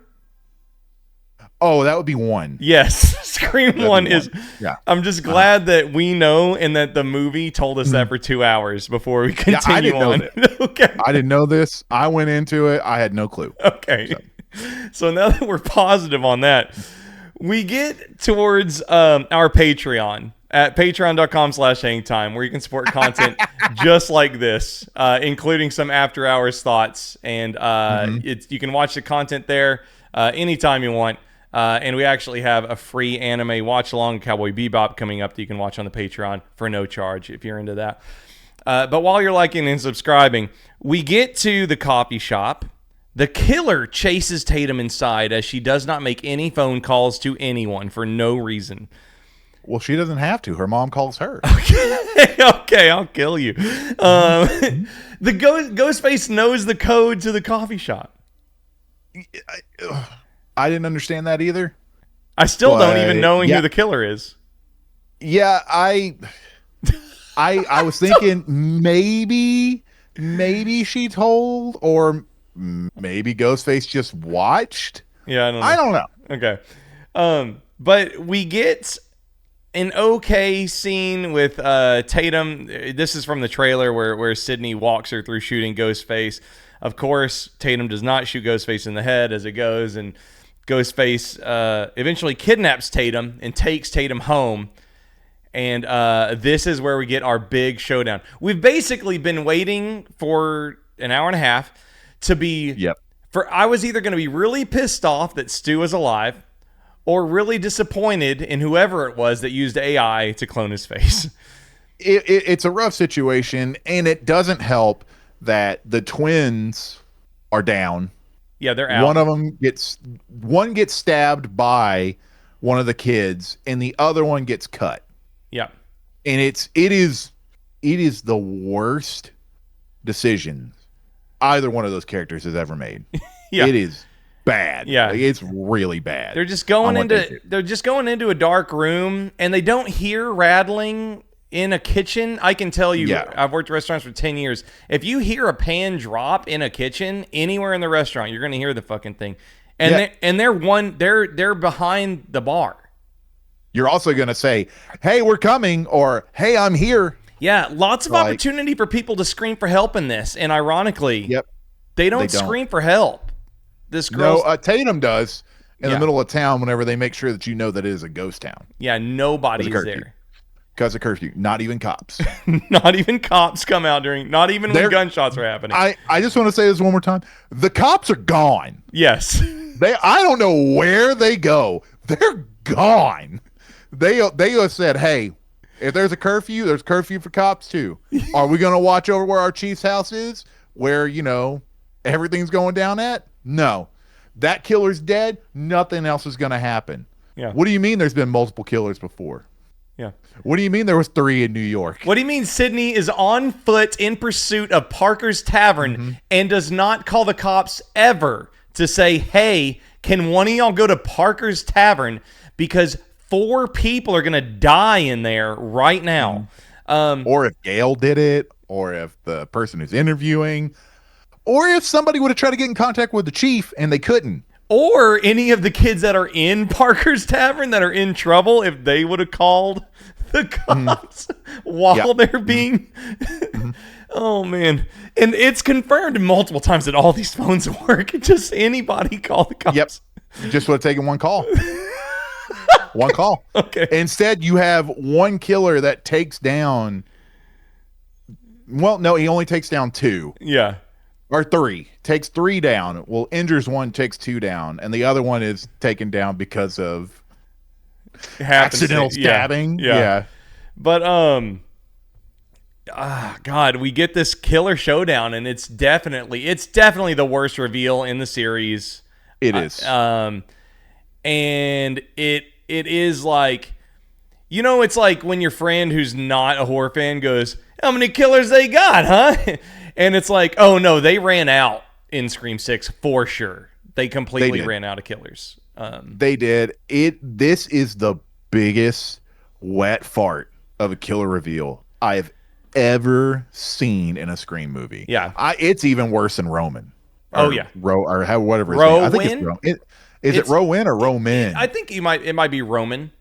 Oh, that would be 1. Yes, Scream 1 is. Yeah. I'm just glad that we know and that the movie told us that for 2 hours before we continue I didn't on. know that. Okay. I didn't know this. I went into it. I had no clue. Okay. So now that we're positive on that, we get towards our Patreon at patreon.com/hangtime, where you can support content just like this, including some after hours thoughts. And you can watch the content there anytime you want. And we actually have a free anime watch along, Cowboy Bebop, coming up that you can watch on the Patreon for no charge if you're into that. But while you're liking and subscribing, we get to the coffee shop. The killer chases Tatum inside as she does not make any phone calls to anyone for no reason. Well, she doesn't have to. Her mom calls her. Okay, I'll kill you. The Ghostface knows the code to the coffee shop. I didn't understand that either. I still don't even know who the killer is. Yeah, I was thinking maybe she told, or maybe Ghostface just watched. Yeah, I don't know. Okay. But we get an okay scene with Tatum. This is from the trailer where Sydney walks her through shooting Ghostface. Of course, Tatum does not shoot Ghostface in the head as it goes, and Ghostface eventually kidnaps Tatum and takes Tatum home. And this is where we get our big showdown. We've basically been waiting for an hour and a half to be... Yep. I was either going to be really pissed off that Stu is alive or really disappointed in whoever it was that used AI to clone his face. It's a rough situation, and it doesn't help that the twins are down. Yeah, they're out. One gets stabbed by one of the kids, and the other one gets cut. Yeah. And it is the worst decision either one of those characters has ever made. Yeah. It is bad. Yeah. Like, it's really bad. They're just going into a dark room, and they don't hear rattling in a kitchen. I can tell you, I've worked restaurants for 10 years. If you hear a pan drop in a kitchen anywhere in the restaurant, you're going to hear the fucking thing. And they're behind the bar. You're also going to say, "Hey, we're coming," or "Hey, I'm here." Yeah, lots of opportunity for people to scream for help in this, and ironically, they don't scream for help. This girl, Tatum does in the middle of town whenever they make sure that you know that it is a ghost town. Yeah, nobody is there. Because of curfew. Not even cops. Not even cops come out not even when gunshots are happening. I just want to say this one more time. The cops are gone. Yes. I don't know where they go. They're gone. They said, "Hey, if there's a curfew, there's curfew for cops too. Are we going to watch over where our chief's house is, where, everything's going down at? No. That killer's dead. Nothing else is going to happen." Yeah. What do you mean there's been multiple killers before? Yeah. What do you mean there was 3 in New York? What do you mean Sydney is on foot in pursuit of Parker's Tavern and does not call the cops ever to say, "Hey, can one of y'all go to Parker's Tavern because 4 people are going to die in there right now." Or if Gail did it, or if the person who's interviewing, or if somebody would have tried to get in contact with the chief and they couldn't. Or any of the kids that are in Parker's Tavern that are in trouble, if they would have called the cops while they're being... Oh, man. And it's confirmed multiple times that all these phones work. Just anybody call the cops. Yep. Just would have taken one call. One call. Okay. Instead, you have one killer that takes down... Well, no, he only takes down 2. Yeah. Or 3. Takes 3 down. Well, injures 1, takes 2 down. And the other one is taken down because of accidental stabbing. Yeah. But, God, we get this killer showdown, and it's definitely the worst reveal in the series. It is. And it is like, it's like when your friend who's not a horror fan goes, "How many killers they got, huh?" And it's like, oh no, they ran out in Scream 6 for sure. They completely ran out of killers. They did. This is the biggest wet fart of a killer reveal I've ever seen in a Scream movie. Yeah. It's even worse than Roman. Oh yeah. Or how whatever his name. I think it's Roman. Is it Rowan or Roman? I think it might be Roman.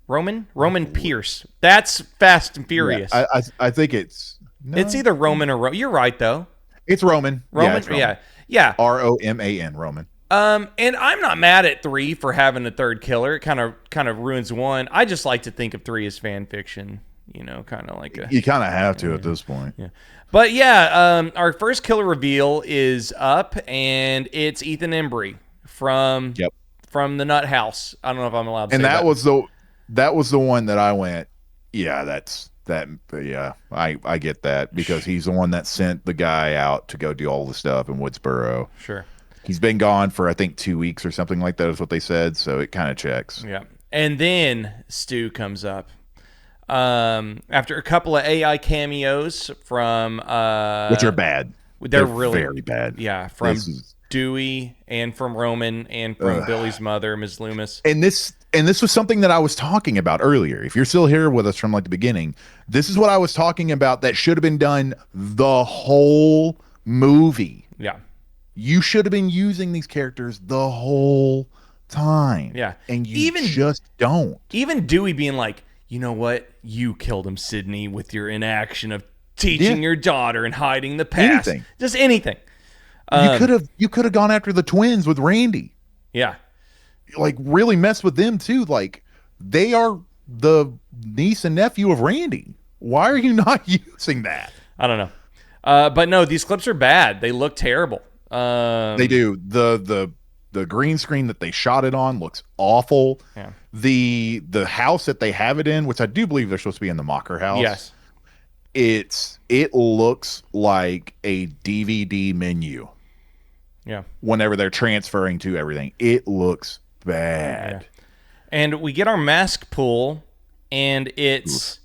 Roman Pierce. That's Fast and Furious. Yeah, I think it's it's either Roman or You're right though. It's Roman. Roman. Yeah, it's Roman. Yeah. Roman. Roman. And I'm not mad at 3 for having a third killer. It kind of ruins 1. I just like to think of 3 as fan fiction. You know, kind of like you kind of have to at this point. Yeah. But yeah, our first killer reveal is up, and it's Ethan Embry from the Nut House. I don't know if I'm allowed to say that. And that was the one that I went, yeah, that's that. Yeah, I get that, because he's the one that sent the guy out to go do all the stuff in Woodsboro. Sure. He's been gone for, I think, 2 weeks or something like that is what they said, so it kind of checks. Yeah. And then Stu comes up. After a couple of AI cameos from which are bad. They're really very bad. Yeah, from Dewey and from Roman and from Billy's mother, Ms. Loomis. And this was something that I was talking about earlier. If you're still here with us from like the beginning, this is what I was talking about that should have been done the whole movie. Yeah. You should have been using these characters the whole time. Yeah. And you just don't. Even Dewey being like, you know what? You killed him, Sidney, with your inaction of teaching your daughter and hiding the past. Anything. Just anything. You could have gone after the twins with Randy. Yeah. Like, really mess with them too. Like, they are the niece and nephew of Randy. Why are you not using that? I don't know. But no, these clips are bad. They look terrible. They do. The green screen that they shot it on looks awful. Yeah. The house that they have it in, which I do believe they're supposed to be in the Mocker house. Yes. It looks like a DVD menu. Yeah. Whenever they're transferring to everything, it looks bad. Yeah. And we get our mask pull, and it's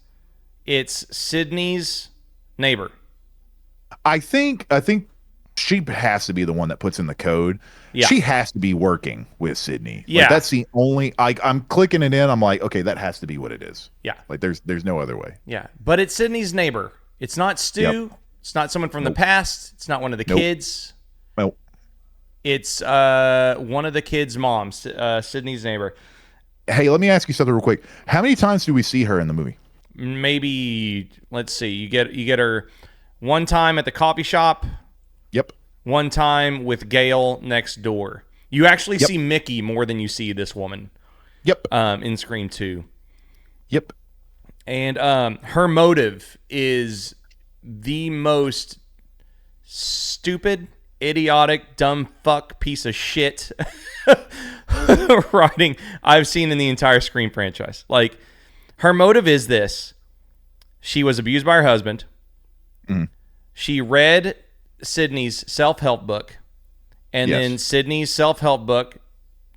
Sydney's neighbor. I think she has to be the one that puts in the code. Yeah. She has to be working with Sydney. Yeah. Like, that's the only. I'm clicking it in. I'm like, okay, that has to be what it is. Yeah. Like, there's no other way. Yeah. But it's Sydney's neighbor. It's not Stu. Yep. It's not someone from the past. It's not one of the kids. Nope. It's one of the kids' moms, Sydney's neighbor. Hey, let me ask you something real quick. How many times do we see her in the movie? Maybe, let's see. You get her one time at the coffee shop. Yep. One time with Gail next door. You actually see Mickey more than you see this woman. Yep. In Scream 2. Yep. And her motive is the most stupid, idiotic, dumb fuck piece of shit writing I've seen in the entire Scream franchise. Like, her motive is this. She was abused by her husband. Mm. She read Sydney's self-help book, and then Sydney's self-help book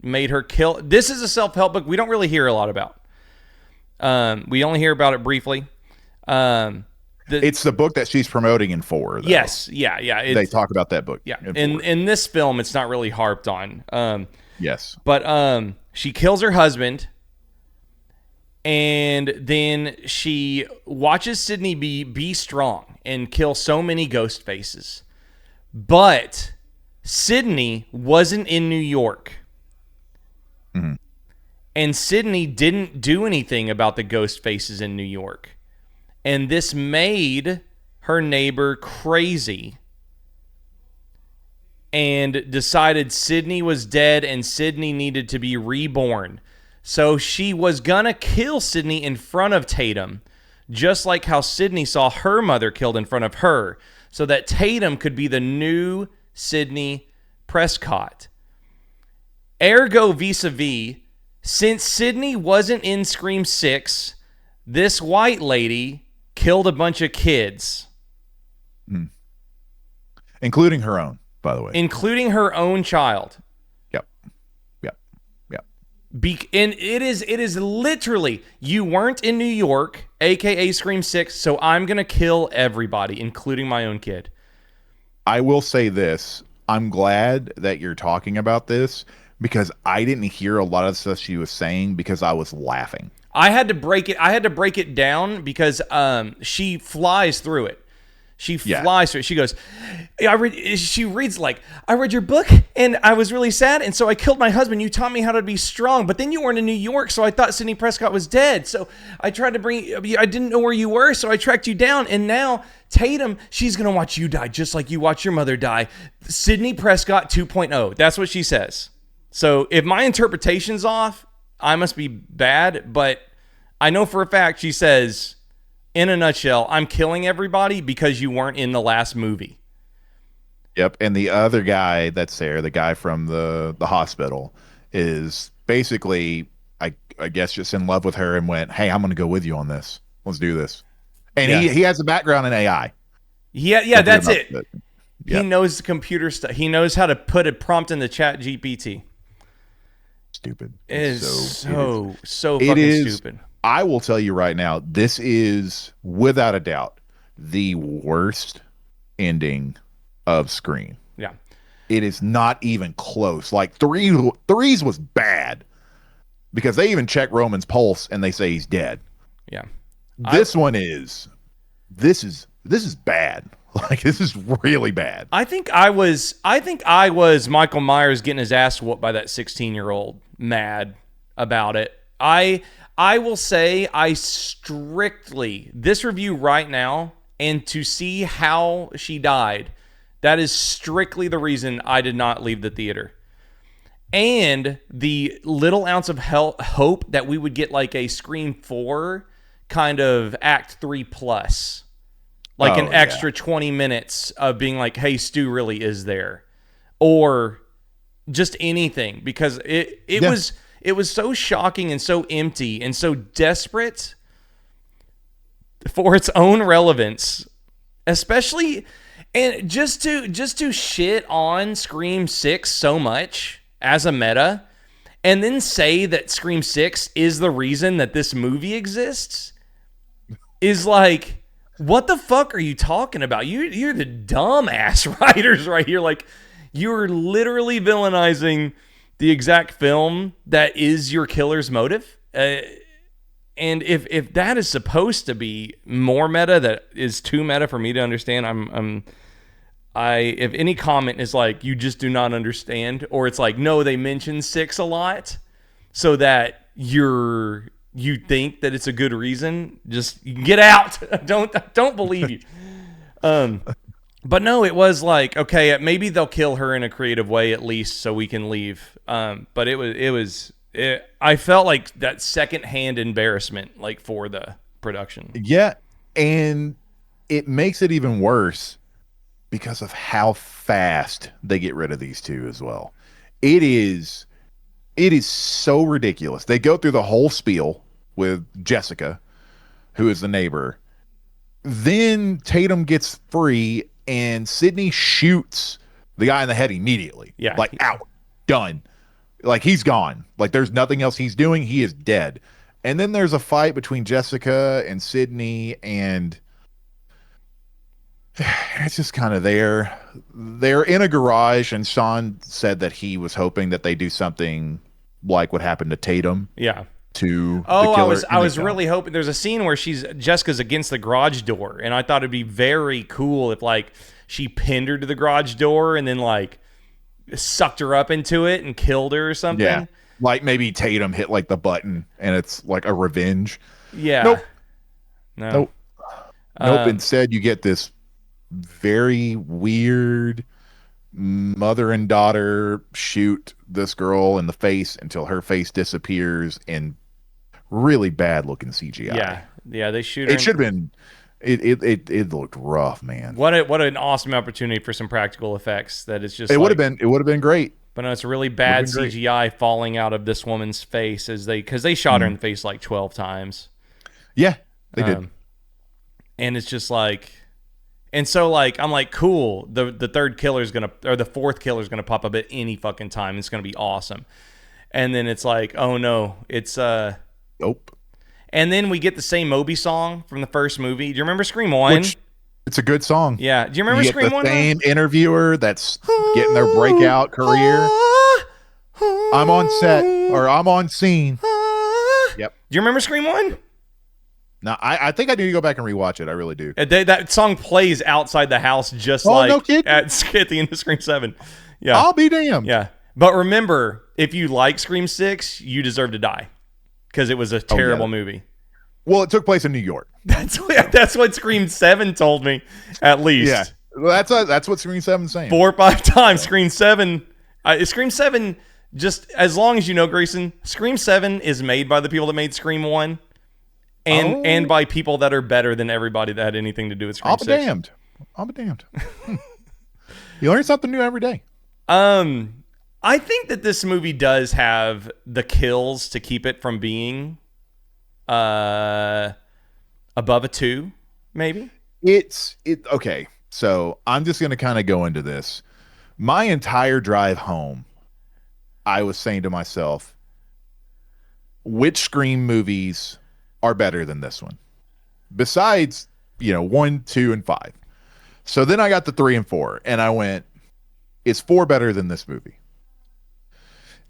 made her kill. This is a self-help book we don't really hear a lot about. We only hear about it briefly. It's the book that she's promoting in 4. Though. Yes, yeah. They talk about that book. Yeah, in this film, it's not really harped on. Yes, but she kills her husband, and then she watches Sydney be strong and kill so many ghost faces. But Sydney wasn't in New York. Mm-hmm. And Sydney didn't do anything about the ghost faces in New York. And this made her neighbor crazy and decided Sydney was dead and Sydney needed to be reborn. So she was going to kill Sydney in front of Tatum, just like how Sydney saw her mother killed in front of her, so that Tatum could be the new Sydney Prescott. Ergo vis-a-vis, since Sydney wasn't in Scream 6, this white lady killed a bunch of kids. Mm. Including her own, by the way. Including her own child. Yep. And it is literally, you weren't in New York, a.k.a. Scream 6, so I'm going to kill everybody, including my own kid. I will say this. I'm glad that you're talking about this, because I didn't hear a lot of the stuff she was saying because I was laughing. I had to break it down because she flies through it. She flies through it. She goes, she reads like, I read your book and I was really sad. And so I killed my husband. You taught me how to be strong, but then you weren't in New York. So I thought Sidney Prescott was dead. So I tried to I didn't know where you were. So I tracked you down. And now Tatum, she's going to watch you die just like you watch your mother die. Sidney Prescott 2.0. That's what she says. So if my interpretation's off, I must be bad. But I know for a fact she says, in a nutshell, I'm killing everybody because you weren't in the last movie. Yep. And the other guy that's there, the guy from the hospital, is basically, I guess, just in love with her and went, hey, I'm going to go with you on this. Let's do this. And he has a background in AI. Yeah, that's it. Yep. He knows the computer stuff. He knows how to put a prompt in the chat GPT. Stupid. It is so fucking stupid. I will tell you right now, this is without a doubt the worst ending of Scream. Yeah. It is not even close. Like threes was bad because they even check Roman's pulse and they say he's dead. Yeah. This is bad. Like, this is really bad. I think I was Michael Myers getting his ass whooped by that 16-year-old mad about it. I will say this review right now, and to see how she died, that is strictly the reason I did not leave the theater. And the little ounce of hope that we would get like a Scream 4 kind of Act 3 plus. Like an extra 20 minutes of being like, hey, Stu really is there. Or just anything. Because it was so shocking and so empty and so desperate for its own relevance, especially, and just to shit on Scream 6 so much as a meta, and then say that Scream 6 is the reason that this movie exists, is like, what the fuck are you talking about? You're the dumbass writers right here. Like, you're literally villainizing the exact film that is your killer's motive. And if that is supposed to be more meta, that is too meta for me to understand. If any comment is like, you just do not understand, or it's like, no, they mention 6 a lot so that you think that it's a good reason, just get out. don't believe you. But no, it was like, okay, maybe they'll kill her in a creative way at least so we can leave. But I felt like that secondhand embarrassment, like, for the production. Yeah. And it makes it even worse because of how fast they get rid of these two as well. It is so ridiculous. They go through the whole spiel with Jessica, who is the neighbor. Then Tatum gets free and Sidney shoots the guy in the head immediately. Yeah. Like, out. Done. Like, he's gone. Like, there's nothing else he's doing. He is dead. And then there's a fight between Jessica and Sidney, and it's just kind of there. They're in a garage, and Sean said that he was hoping that they do something like what happened to Tatum. Yeah. To the killer. I was really hoping. There's a scene where Jessica's against the garage door, and I thought it'd be very cool if, like, she pinned her to the garage door and then, like, sucked her up into it and killed her or something. Yeah. Like, maybe Tatum hit, like, the button and it's like a revenge. Yeah. Nope. No. Nope. Instead, you get this very weird mother and daughter shoot this girl in the face until her face disappears in really bad looking CGI. Yeah, they shoot her. It should have been. It looked rough, man. What an awesome opportunity for some practical effects. That is just. It would have been great. But no, it's really bad CGI falling out of this woman's face because they shot her in the face like 12 times. Yeah, they did. And it's just like. And so, like, I'm like, cool. The third killer's gonna, or the fourth killer's gonna pop up at any fucking time. It's gonna be awesome. And then it's like, oh no, it's nope. And then we get the same Moby song from the first movie. Do you remember Scream 1? It's a good song. Yeah. Do you remember Scream 1? The same interviewer that's getting their breakout career. I'm on set or I'm on scene. Yep. Do you remember Scream 1? No, I think I need to go back and rewatch it. I really do. That song plays outside the house just no kidding. at the end of Scream 7. Yeah. I'll be damned. Yeah. But remember, if you like Scream 6, you deserve to die because it was a terrible movie. Well, it took place in New York. That's what Scream 7 told me, at least. Yeah. Well, that's what Scream 7's saying. 4 or 5 times. Scream 7. Scream 7, just as long as you know, Grayson, Scream 7 is made by the people that made Scream 1. And by people that are better than everybody that had anything to do with Scream 6. I'll be damned. You learn something new every day. I think that this movie does have the kills to keep it from being above a 2, maybe. Okay. So I'm just going to kind of go into this. My entire drive home, I was saying to myself, which Scream movies are better than this one? Besides, 1, 2, and 5. So then I got the 3 and 4, and I went, is 4 better than this movie?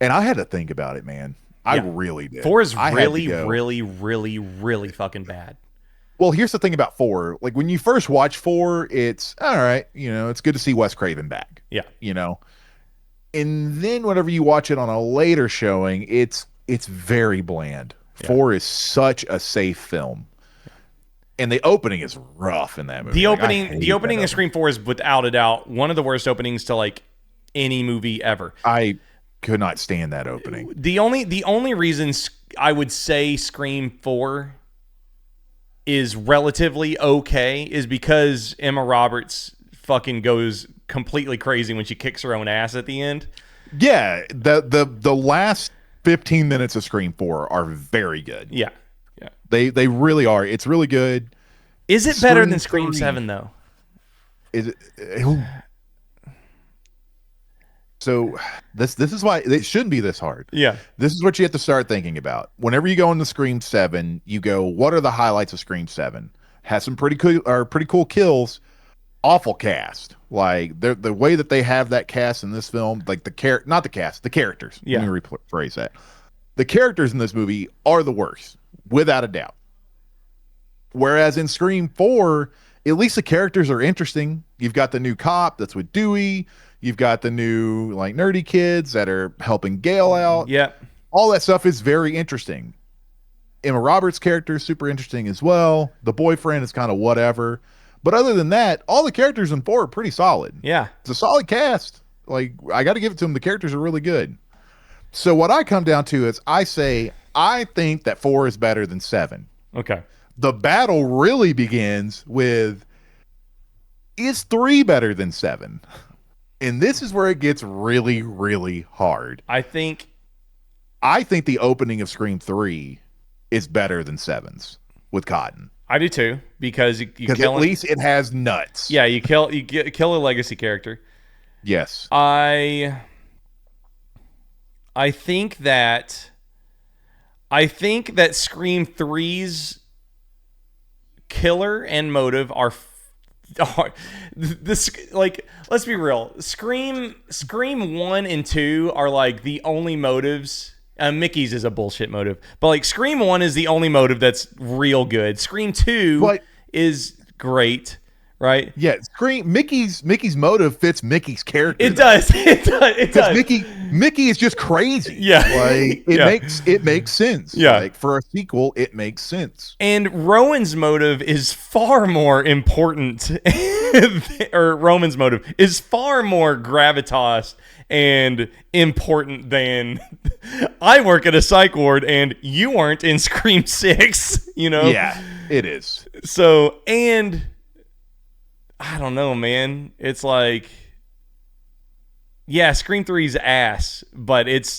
And I had to think about it, man. I really did. 4 is really fucking bad. Well, here's the thing about 4. Like, when you first watch 4, it's all right. It's good to see Wes Craven back. Yeah. And then whenever you watch it on a later showing, it's very bland. 4 is such a safe film. And the opening is rough in that movie. The opening of Scream 4 is without a doubt one of the worst openings to like any movie ever. I could not stand that opening. The only reason I would say Scream 4 is relatively okay is because Emma Roberts fucking goes completely crazy when she kicks her own ass at the end. Yeah, the last 15 minutes of Scream 4 are very good. Yeah. They really are. It's really good. Is it better than Scream 7 though? Is it? So this is why it shouldn't be this hard. Yeah. This is what you have to start thinking about. Whenever you go into Scream 7, you go, what are the highlights of Scream 7? Has some pretty cool kills. Awful cast. Like the way that they have that cast in this film, like the characters. Yeah. Let me rephrase that. The characters in this movie are the worst, without a doubt. Whereas in Scream 4, at least the characters are interesting. You've got the new cop that's with Dewey. You've got the new like nerdy kids that are helping Gail out. Yeah. All that stuff is very interesting. Emma Roberts' character is super interesting as well. The boyfriend is kind of whatever. But other than that, all the characters in 4 are pretty solid. Yeah. It's a solid cast. Like, I got to give it to them. The characters are really good. So what I come down to is I think that 4 is better than 7. Okay. The battle really begins with, is 3 better than 7? And this is where it gets really, really hard. I think the opening of Scream 3 is better than 7's with Cotton. I do too, because you at least it has nuts. Yeah, you kill a legacy character. Yes. I think that Scream 3's killer and motive are this, like, let's be real. Scream 1 and 2 are like the only motives. Mickey's is a bullshit motive, but like Scream 1 is the only motive that's real good. Scream 2 is great, right? Yeah, Mickey's motive fits Mickey's character. It does. It does. Mickey is just crazy. Yeah. Like it makes sense. Yeah. Like for a sequel, it makes sense. And Rowan's motive is far more important or Roman's motive is far more gravitas and important than I work at a psych ward and you aren't in Scream 6, Yeah, it is. So, and I don't know, man. It's like, yeah, Scream 3's ass, but it's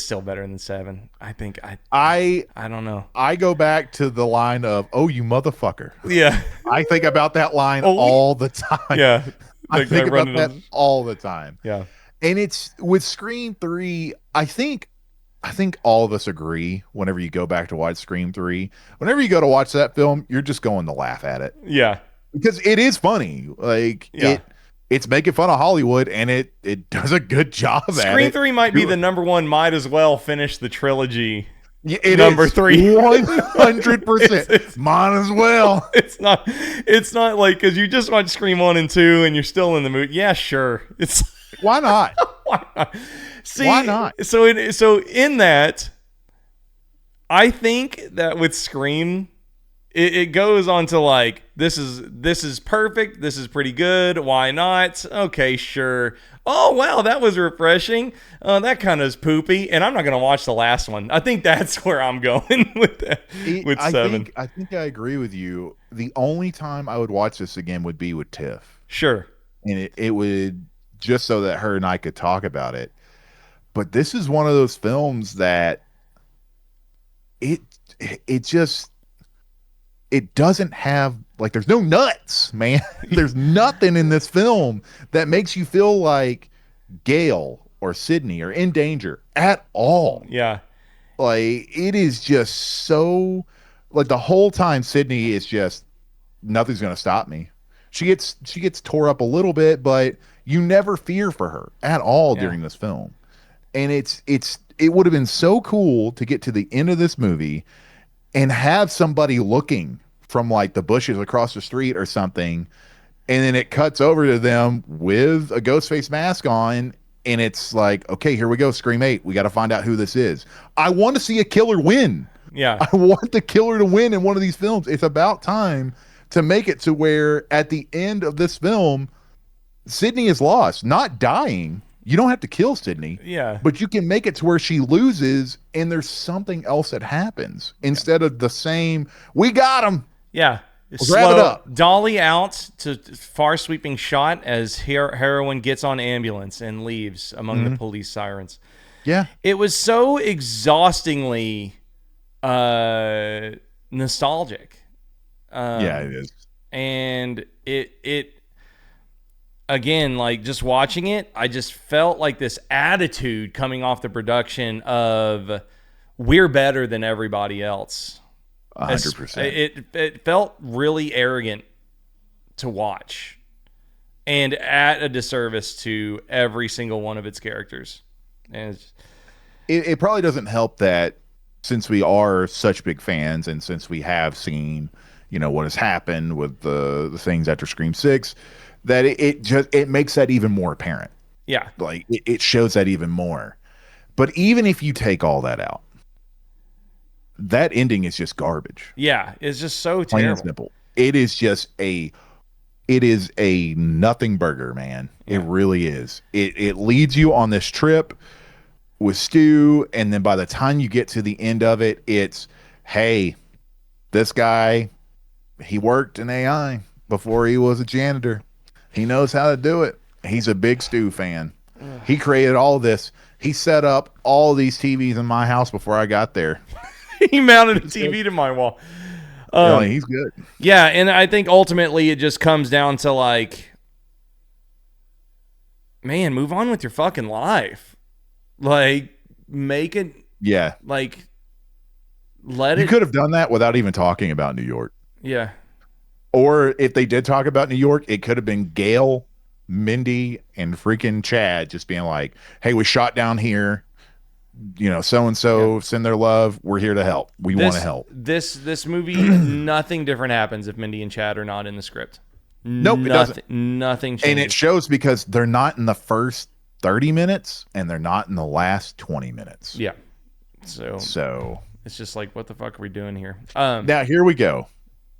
still better than 7. I think I don't know. I go back to the line of, "Oh, you motherfucker." Yeah. I think about that line all the time. Yeah. I think about that all the time. Yeah. And it's with Scream 3, I think all of us agree whenever you go back to watch Scream 3, whenever you go to watch that film, you're just going to laugh at it. Yeah. Because it is funny. Like it's making fun of Hollywood, and it does a good job at Scream it. 3 might be the number one. Might as well finish the trilogy. Yeah, it number is 3, 100%. Might as well. It's not like because you just watch Scream 1 and 2 and you're still in the mood. Yeah, sure. It's why not? Why not? See, why not? So in that, I think that with Scream, it goes on to like this is perfect. This is pretty good. Why not? Okay, sure. Oh wow, that was refreshing. That kind of is poopy, and I'm not gonna watch the last one. I think that's where I'm going with that. With 7. I think I agree with you. The only time I would watch this again would be with Tiff. Sure. And it would just so that her and I could talk about it. But this is one of those films that it just it doesn't have like there's no nuts, man. There's nothing in this film that makes you feel like Gail or Sydney are in danger at all. Yeah. Like it is just so like the whole time Sydney is just nothing's gonna stop me. She gets tore up a little bit, but you never fear for her at all during this film. And it would have been so cool to get to the end of this movie and have somebody looking from like the bushes across the street or something, and then it cuts over to them with a ghost face mask on, and it's like, okay, here we go, Scream 8. We got to find out who this is. I want to see a killer win. Yeah. I want the killer to win in one of these films. It's about time to make it to where at the end of this film, Sydney is lost, not dying. You don't have to kill Sydney. Yeah. But you can make it to where she loses and there's something else that happens instead of the same, we got him. Yeah. Wrap it up. Dolly out to far sweeping shot as heroine gets on ambulance and leaves among the police sirens. Yeah. It was so exhaustingly nostalgic. Yeah, it is. And it again, like just watching it, I just felt like this attitude coming off the production of we're better than everybody else. 100%. It felt really arrogant to watch and at a disservice to every single one of its characters. And it probably doesn't help that since we are such big fans and since we have seen, you know, what has happened with the things after Scream 6, that it makes that even more apparent. Yeah. Like it shows that even more. But even if you take all that out, that ending is just garbage. Yeah, it's just so Plain and terrible. simple. It is a nothing burger, man. Yeah. It really is. It leads you on this trip with Stu, and then by the time you get to the end of it, it's, hey, this guy, he worked in AI before he was a janitor. He knows how to do it. He's a big Stu fan. He created all this. He set up all these TVs in my house before I got there. He mounted a TV to my wall. He's good. Yeah, and I think ultimately it just comes down to like, man, move on with your fucking life. Like, make it. Yeah. Like, let You it. could have done that without even talking about New York. Yeah. Or if they did talk about New York, it could have been Gail, Mindy, and freaking Chad just being like, hey, we shot down here. You know, so-and-so send their love. We're here to help. We want to help. This movie, nothing different happens if Mindy and Chad are not in the script. Nope, it doesn't. Nothing changes. And it shows because they're not in the first 30 minutes and they're not in the last 20 minutes. Yeah. So it's just like, what the fuck are we doing here? Now, here we go.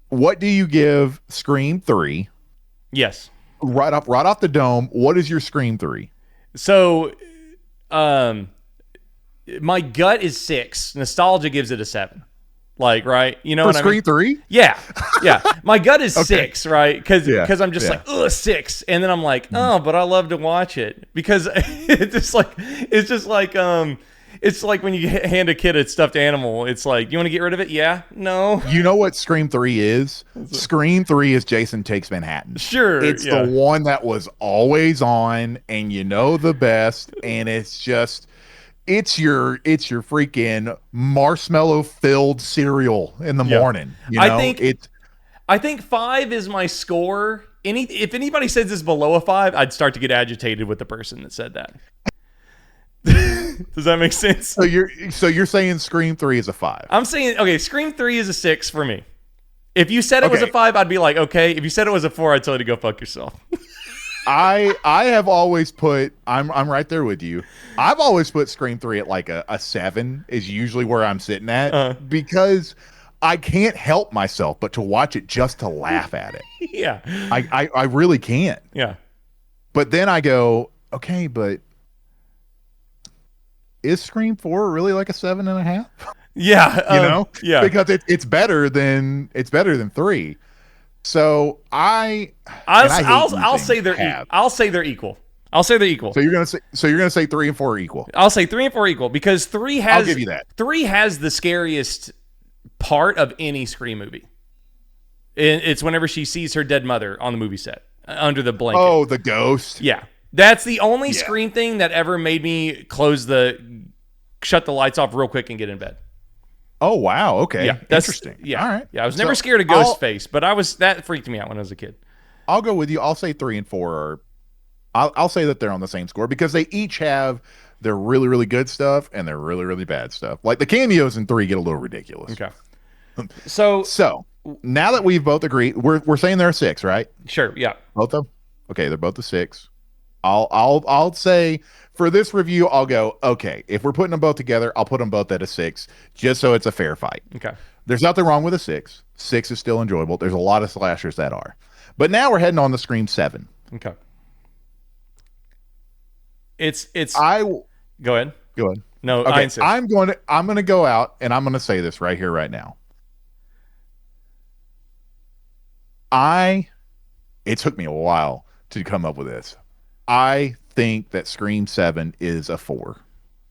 What do you give Scream 3? Yes. Right off the dome, what is your Scream 3? So, my gut is 6. Nostalgia gives it a 7. Like, right? You know For what Scream I mean? 3? Yeah. Yeah. My gut is Okay. 6, right? Because I'm just Yeah. like, ugh, 6. And then I'm like, oh, but I love to watch it. Because it's like when you hand a kid a stuffed animal, it's like, you want to get rid of it? Yeah. No. You know what Scream 3 is? Scream 3 is Jason Takes Manhattan. Sure. It's the one that was always on, and you know the best, and it's just it's your freaking marshmallow filled cereal in the morning. You know? I think 5 is my score if anybody says it's below a 5, I'd start to get agitated with the person that said that. Does that make sense? So you're saying Scream 3 is a 5? I'm saying, okay, Scream 3 is a 6 for me. If you said it was a 5, I'd be like, okay. If you said it was a 4, I'd tell you to go fuck yourself. I have always put, I'm right there with you. I've always put Scream 3 at like a 7 is usually where I'm sitting at, because I can't help myself but to watch it just to laugh at it. Yeah. I really can't. Yeah. But then I go, okay, but is Scream 4 really like a 7.5? Yeah. Yeah. Because it's better than 3. So I'll say they're equal. So you're gonna say 3 and 4 are equal. I'll say 3 and 4 are equal because 3 has. I'll give you that. 3 has the scariest part of any Scream movie. It's whenever she sees her dead mother on the movie set under the blanket. Oh, the ghost. Yeah, that's the only Scream thing that ever made me shut the lights off real quick and get in bed. Oh wow, okay. Yeah, that's interesting. Yeah, all right. Yeah, I was never scared of Ghostface, but that freaked me out when I was a kid. I'll go with you. I'll say 3 and 4 are. I'll say that they're on the same score because they each have their really really good stuff and their really really bad stuff. Like the cameos in 3 get a little ridiculous. Okay. So now that we've both agreed, we're saying they're a 6, right? Sure. Yeah. Both of them. Okay, they're both a 6. I'll say for this review, I'll go, okay, if we're putting them both together, I'll put them both at a 6, just so it's a fair fight. Okay. There's nothing wrong with a 6. 6 is still enjoyable. There's a lot of slashers that are. But now we're heading on to Scream 7. Okay. Go ahead. No, okay, I insist. I'm going to go out and I'm going to say this right here, right now. It took me a while to come up with this. I think that Scream 7 is a 4.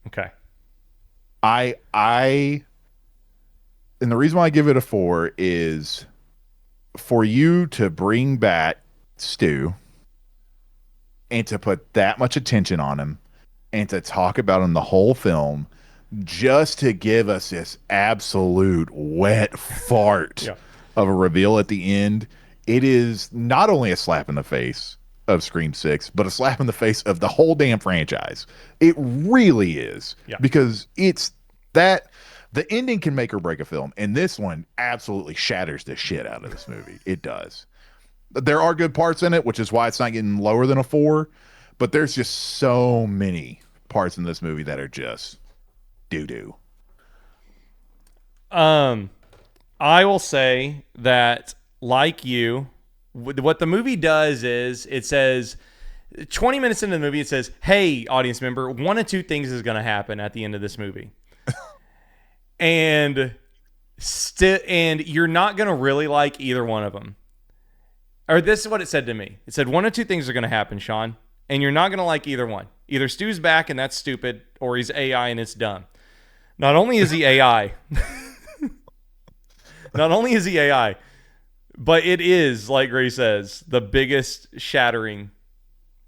Okay. And the reason why I give it a 4 is for you to bring back Stu and to put that much attention on him and to talk about him the whole film just to give us this absolute wet fart of a reveal at the end. It is not only a slap in the face of Scream 6, but a slap in the face of the whole damn franchise. It really is. Yeah. Because it's that the ending can make or break a film, and this one absolutely shatters the shit out of this movie. It does. There are good parts in it, which is why it's not getting lower than a 4, but there's just so many parts in this movie that are just doo-doo. I will say that, like you, what the movie does is it says 20 minutes into the movie, it says, hey, audience member, 1 of 2 things is going to happen at the end of this movie. and you're not going to really like either one of them. Or this is what it said to me. It said 1 of 2 things are going to happen, Sean, and you're not going to like either one. Either Stu's back and that's stupid, or he's AI and it's dumb. Not only is he AI, but it is, like Gray says, the biggest shattering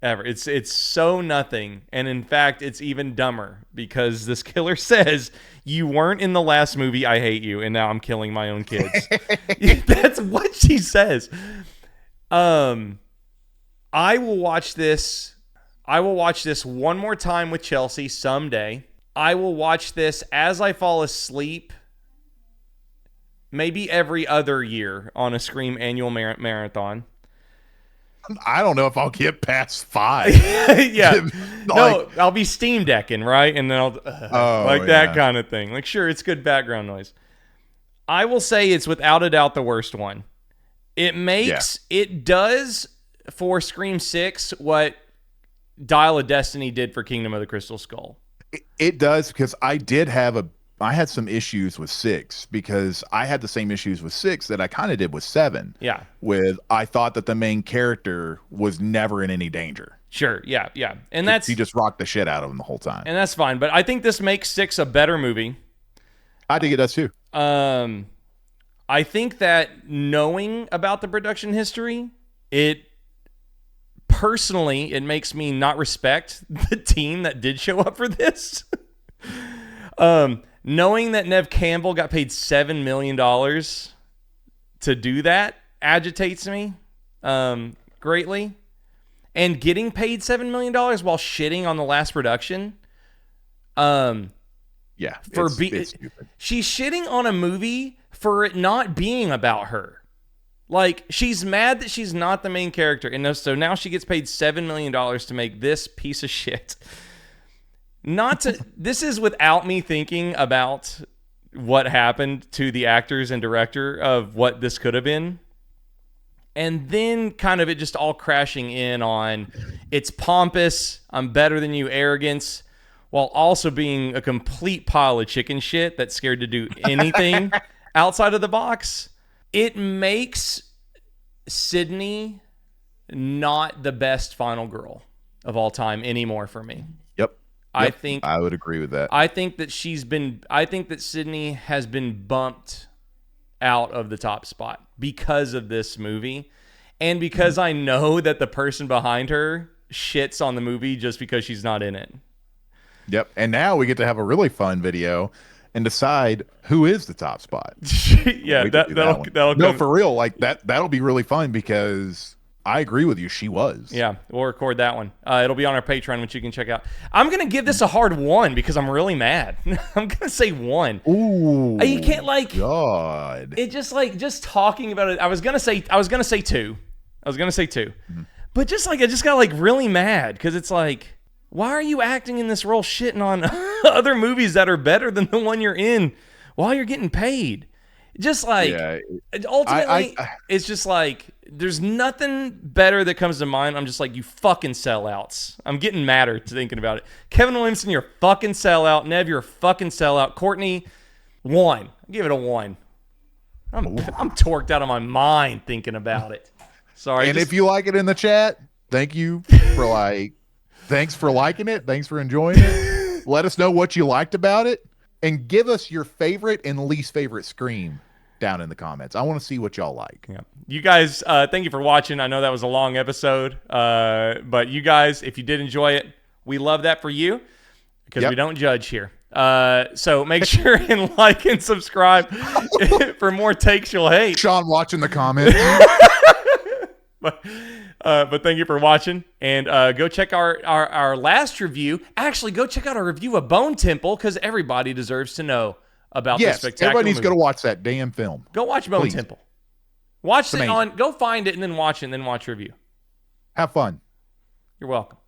ever. It's so nothing, and in fact, it's even dumber because this killer says, "You weren't in the last movie. I hate you, and now I'm killing my own kids." That's what she says. I will watch this. I will watch this one more time with Chelsea someday. I will watch this as I fall asleep. Maybe every other year on a Scream annual marathon. I don't know if I'll get past 5. Yeah. No, I'll be Steam decking, right? And then I'll that kind of thing. Like, sure, it's good background noise. I will say it's without a doubt the worst one. It does for Scream 6 what Dial of Destiny did for Kingdom of the Crystal Skull. It does, because I had some issues with 6 because I had the same issues with 6 that I kind of did with 7. Yeah. I thought that the main character was never in any danger. Sure. Yeah. Yeah. And he just rocked the shit out of him the whole time. And that's fine. But I think this makes 6 a better movie. I think it does too. I think that knowing about the production history, it makes me not respect the team that did show up for this. Knowing that Neve Campbell got paid $7 million to do that agitates me. greatly, and getting paid $7 million while shitting on the last production. Yeah, it's stupid. She's shitting on a movie for it not being about her. Like, she's mad that she's not the main character. And so now she gets paid $7 million to make this piece of shit. This is without me thinking about what happened to the actors and director of what this could have been. And then kind of it just all crashing in on it's pompous, I'm better than you arrogance, while also being a complete pile of chicken shit that's scared to do anything outside of the box. It makes Sydney not the best final girl of all time anymore for me. Yep. I think I would agree with that. I think that Sydney has been bumped out of the top spot because of this movie, and because I know that the person behind her shits on the movie just because she's not in it. Yep. And now we get to have a really fun video and decide who is the top spot. Yeah, that'll no, come. for real. Like that'll be really fun because I agree with you. She was. Yeah, we'll record that one. It'll be on our Patreon, which you can check out. I'm gonna give this a hard 1 because I'm really mad. I'm gonna say 1. Ooh, you can't God. It just talking about it. I was gonna say 2. Mm-hmm. But I just got really mad because it's like, why are you acting in this role shitting on other movies that are better than the one you're in while you're getting paid? Ultimately, it's just like, there's nothing better that comes to mind. I'm just like, you fucking sellouts. I'm getting madder thinking about it. Kevin Williamson, you're a fucking sellout. Nev, you're a fucking sellout. Courtney, 1. I'll give it a 1. I'm torqued out of my mind thinking about it. Sorry. And if you like it in the chat, thank you for thanks for liking it. Thanks for enjoying it. Let us know what you liked about it, and give us your favorite and least favorite Scream down in the comments. I want to see what y'all like. Yeah. You guys, thank you for watching. I know that was a long episode, but you guys, if you did enjoy it, we love that for you because we don't judge here. So make sure and like and subscribe for more takes you'll hate. Sean watching the comments. But thank you for watching, and go check our last review. Actually, go check out our review of Bone Temple, because everybody deserves to know about this spectacular everybody needs movie. to go watch that damn film. Go watch Bone Please. Temple. Go find it and then watch it, and then watch review. Have fun. You're welcome.